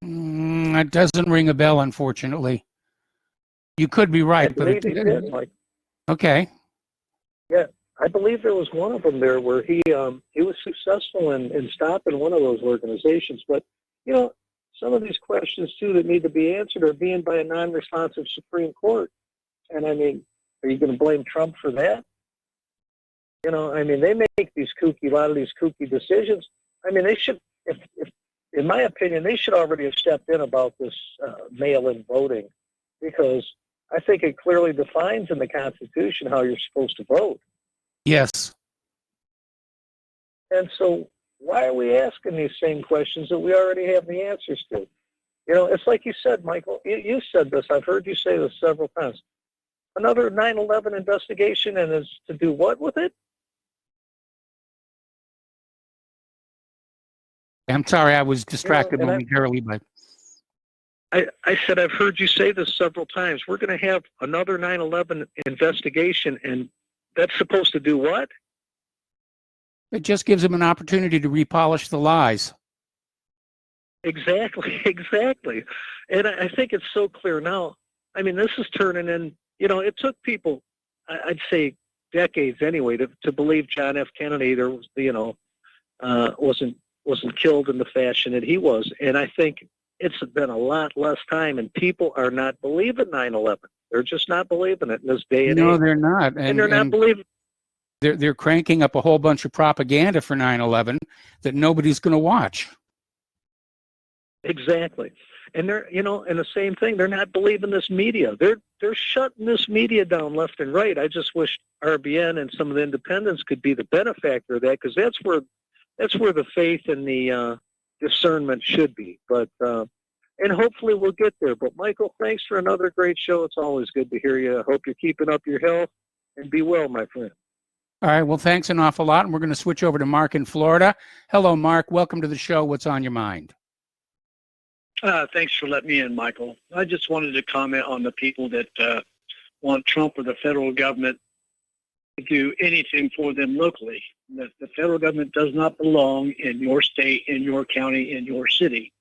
S2: It doesn't ring a bell, unfortunately. You could be right,
S15: I believe he did, Mike.
S2: Okay.
S15: Yeah, I believe there was one of them there where he was successful in stopping one of those organizations. But some of these questions too that need to be answered are being by a non-responsive Supreme Court. And I mean, are you going to blame Trump for that? You know, I mean, they make a lot of these kooky decisions. I mean, they should, if in my opinion, they should already have stepped in about this mail-in voting, because I think it clearly defines in the Constitution how you're supposed to vote.
S2: Yes.
S15: And so why are we asking these same questions that we already have the answers to? You know, it's like you said, Michael, you said this, I've heard you say this several times. Another 9/11 investigation, and is to do what with it?
S2: I'm sorry, I was distracted
S15: You know,
S2: momentarily, but
S15: I said I've heard you say this several times. We're going to have another 9/11 investigation, and that's supposed to do what?
S2: it just gives them an opportunity to repolish the lies.
S15: Exactly. And I think it's so clear now. I mean, this is turning in, you know, it took people, I'd say decades anyway, to believe John F. Kennedy wasn't killed in the fashion that he was. And I think it's been a lot less time, and people are not believing 9/11. They're just not believing it in this day and age.
S2: No, they're not.
S15: And they're not believing.
S2: They're cranking up a whole bunch of propaganda for 9/11 that nobody's going to watch.
S15: Exactly. And they're, you know, and the same thing, they're not believing this media. They're shutting this media down left and right. I just wish RBN and some of the independents could be the benefactor of that, because that's where the faith and the discernment should be. But and hopefully we'll get there. But Michael, thanks for another great show. It's always good to hear you. I hope you're keeping up your health, and be well, my friend.
S2: All right. Well, thanks an awful lot. And we're going to switch over to Mark in Florida. Hello, Mark. Welcome to the show. What's on your mind?
S16: Thanks for letting me in, Michael. I just wanted to comment on the people that want Trump or the federal government to do anything for them locally. The federal government does not belong in your state, in your county, in your city.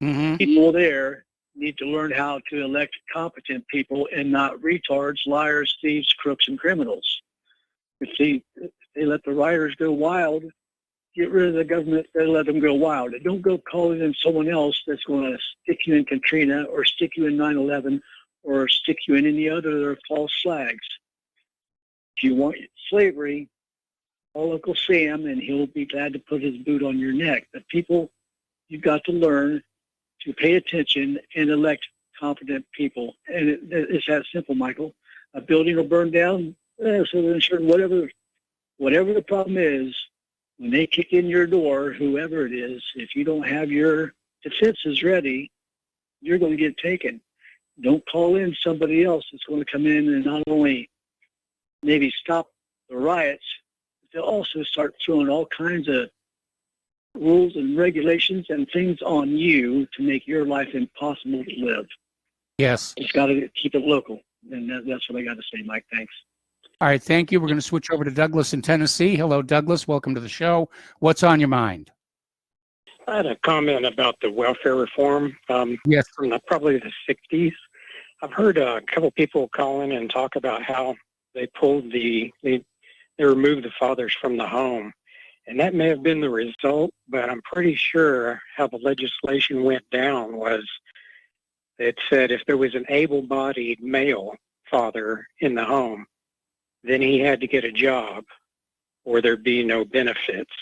S2: Mm-hmm.
S16: People there need to learn how to elect competent people and not retards, liars, thieves, crooks, and criminals. If they let the rioters go wild, get rid of the government, they let them go wild. And don't go calling in someone else that's going to stick you in Katrina or stick you in 9/11 or stick you in any other false flags. If you want slavery, call Uncle Sam and he'll be glad to put his boot on your neck. But people, you've got to learn to pay attention and elect competent people. And it's that simple, Michael. A building will burn down, whatever the problem is, when they kick in your door, whoever it is, if you don't have your defenses ready, you're going to get taken. Don't call in somebody else that's going to come in and not only maybe stop the riots, but they'll also start throwing all kinds of rules and regulations and things on you to make your life impossible to live.
S2: Yes.
S16: It's got to keep it local. And that's what I got to say, Mike. Thanks.
S2: All right. Thank you. We're going to switch over to Douglas in Tennessee. Hello, Douglas. Welcome to the show. What's on your mind?
S17: I had a comment about the welfare reform
S2: yes.
S17: from probably the 60s. I've heard a couple people call in and talk about how they they removed the fathers from the home. And that may have been the result, but I'm pretty sure how the legislation went down was it said if there was an able-bodied male father in the home, then he had to get a job or there'd be no benefits.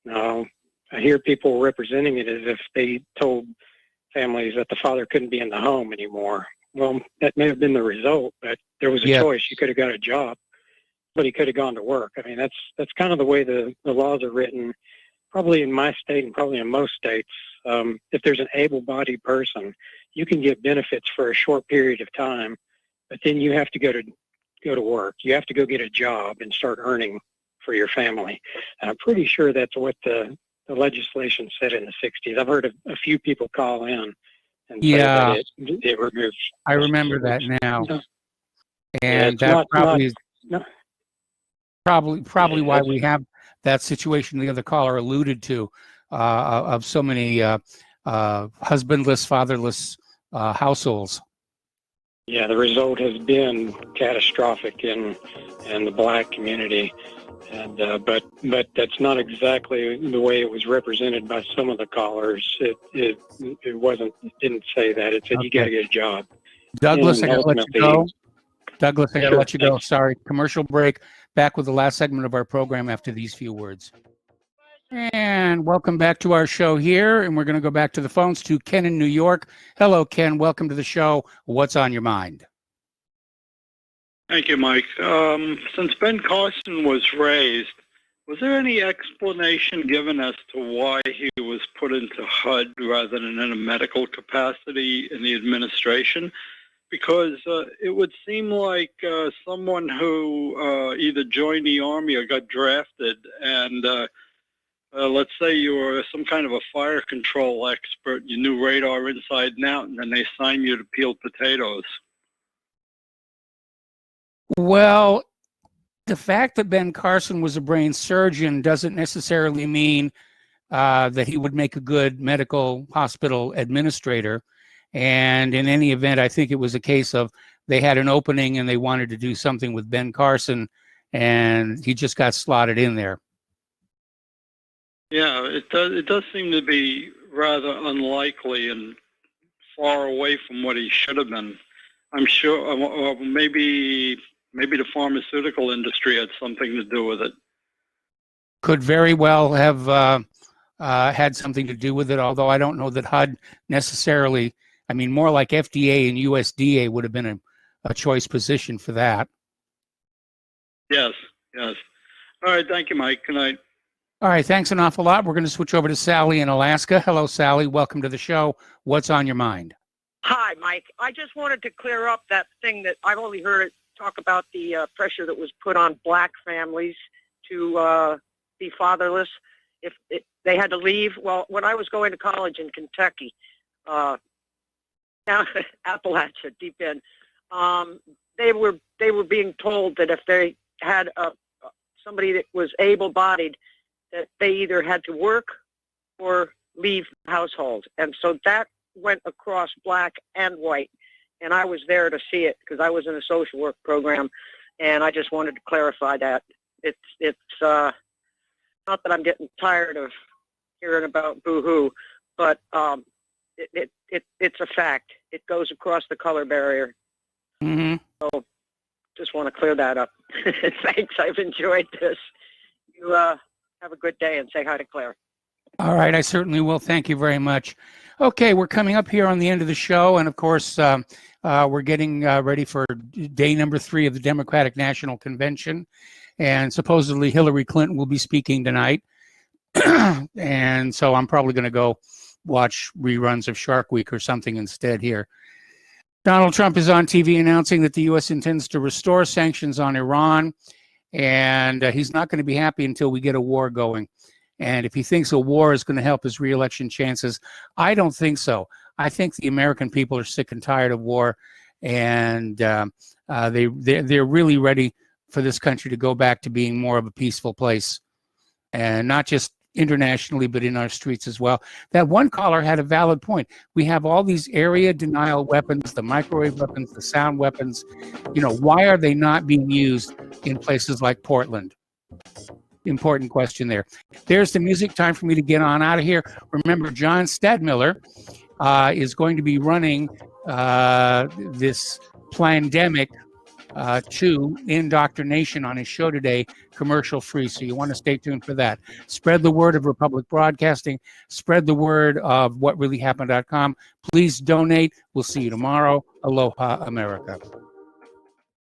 S17: Now, I hear people representing it as if they told families that the father couldn't be in the home anymore. Well, that may have been the result, but there was a choice. You could have got a job, but he could have gone to work. I mean, that's kind of the way the laws are written, probably in my state and probably in most states. If there's an able-bodied person, you can get benefits for a short period of time, but then you have to go to work. You have to go get a job and start earning for your family. And I'm pretty sure that's what the legislation said in the 60s. I've heard a few people call in and say that it removes.
S2: I remember that now.
S17: No.
S2: And that probably why we have that situation the other caller alluded to of so many husbandless, fatherless households.
S17: Yeah, the result has been catastrophic in the black community. And but that's not exactly the way it was represented by some of the callers. It didn't say that. It said you got to get a job.
S2: Douglas,
S17: And
S2: I got to let you go. Douglas, I got to
S17: Sure,
S2: let you go.
S17: thanks.
S2: Sorry. Commercial break. Back with the last segment of our program after these few words. And welcome back to our show here. And we're going to go back to the phones to Ken in New York. Hello, Ken. Welcome to the show. What's on your mind?
S18: Thank you, Mike. Since Ben Carson was raised, was there any explanation given as to why he was put into HUD rather than in a medical capacity in the administration? Because it would seem like someone who either joined the Army or got drafted, and let's say you were some kind of a fire control expert, you knew radar inside and out, and then they signed you to peel potatoes.
S2: Well, the fact that Ben Carson was a brain surgeon doesn't necessarily mean that he would make a good medical hospital administrator. And in any event, I think it was a case of they had an opening and they wanted to do something with Ben Carson, and he just got slotted in there.
S18: Yeah, it does seem to be rather unlikely and far away from what he should have been. I'm sure, or maybe the pharmaceutical industry had something to do with it.
S2: Could very well have had something to do with it, although I don't know that HUD necessarily, I mean, more like FDA and USDA would have been a choice position for that.
S18: Yes. All right, thank you, Mike. Good night.
S2: All right, thanks an awful lot. We're going to switch over to Sally in Alaska. Hello, Sally. Welcome to the show. What's on your mind?
S19: Hi, Mike. I just wanted to clear up that thing that I've only heard it talk about the pressure that was put on black families to be fatherless if they had to leave. Well, when I was going to college in Kentucky, down Appalachia, deep in, they were being told that if they had somebody that was able-bodied, that they either had to work or leave the household. And so that went across black and white. And I was there to see it because I was in a social work program, and I just wanted to clarify that. It's not that I'm getting tired of hearing about boo-hoo, but it's a fact. It goes across the color barrier.
S2: Mm-hmm.
S19: So just want to clear that up. Thanks. I've enjoyed this. You have a good day and say hi to Claire.
S2: All right, I certainly will. Thank you very much. Okay, we're coming up here on the end of the show, and of course, we're getting ready for day number 3 of the Democratic National Convention, and supposedly Hillary Clinton will be speaking tonight, and so I'm probably going to go watch reruns of Shark Week or something instead here. Donald Trump is on TV announcing that the U.S. intends to restore sanctions on Iran, and he's not going to be happy until we get a war going. And if he thinks a war is going to help his reelection chances, I don't think so. I think the American people are sick and tired of war, and they're really ready for this country to go back to being more of a peaceful place, and not just internationally, but in our streets as well. That one caller had a valid point. We have all these area denial weapons, the microwave weapons, the sound weapons. You know, why are they not being used in places like Portland? Important question there. There's the music. Time for me to get on out of here. Remember, John Stadmiller is going to be running this Plandemic 2 indoctrination on his show today, commercial free. So you want to stay tuned for that. Spread the word of Republic Broadcasting. Spread the word of whatreallyhappened.com. Please donate. We'll see you tomorrow. Aloha, America.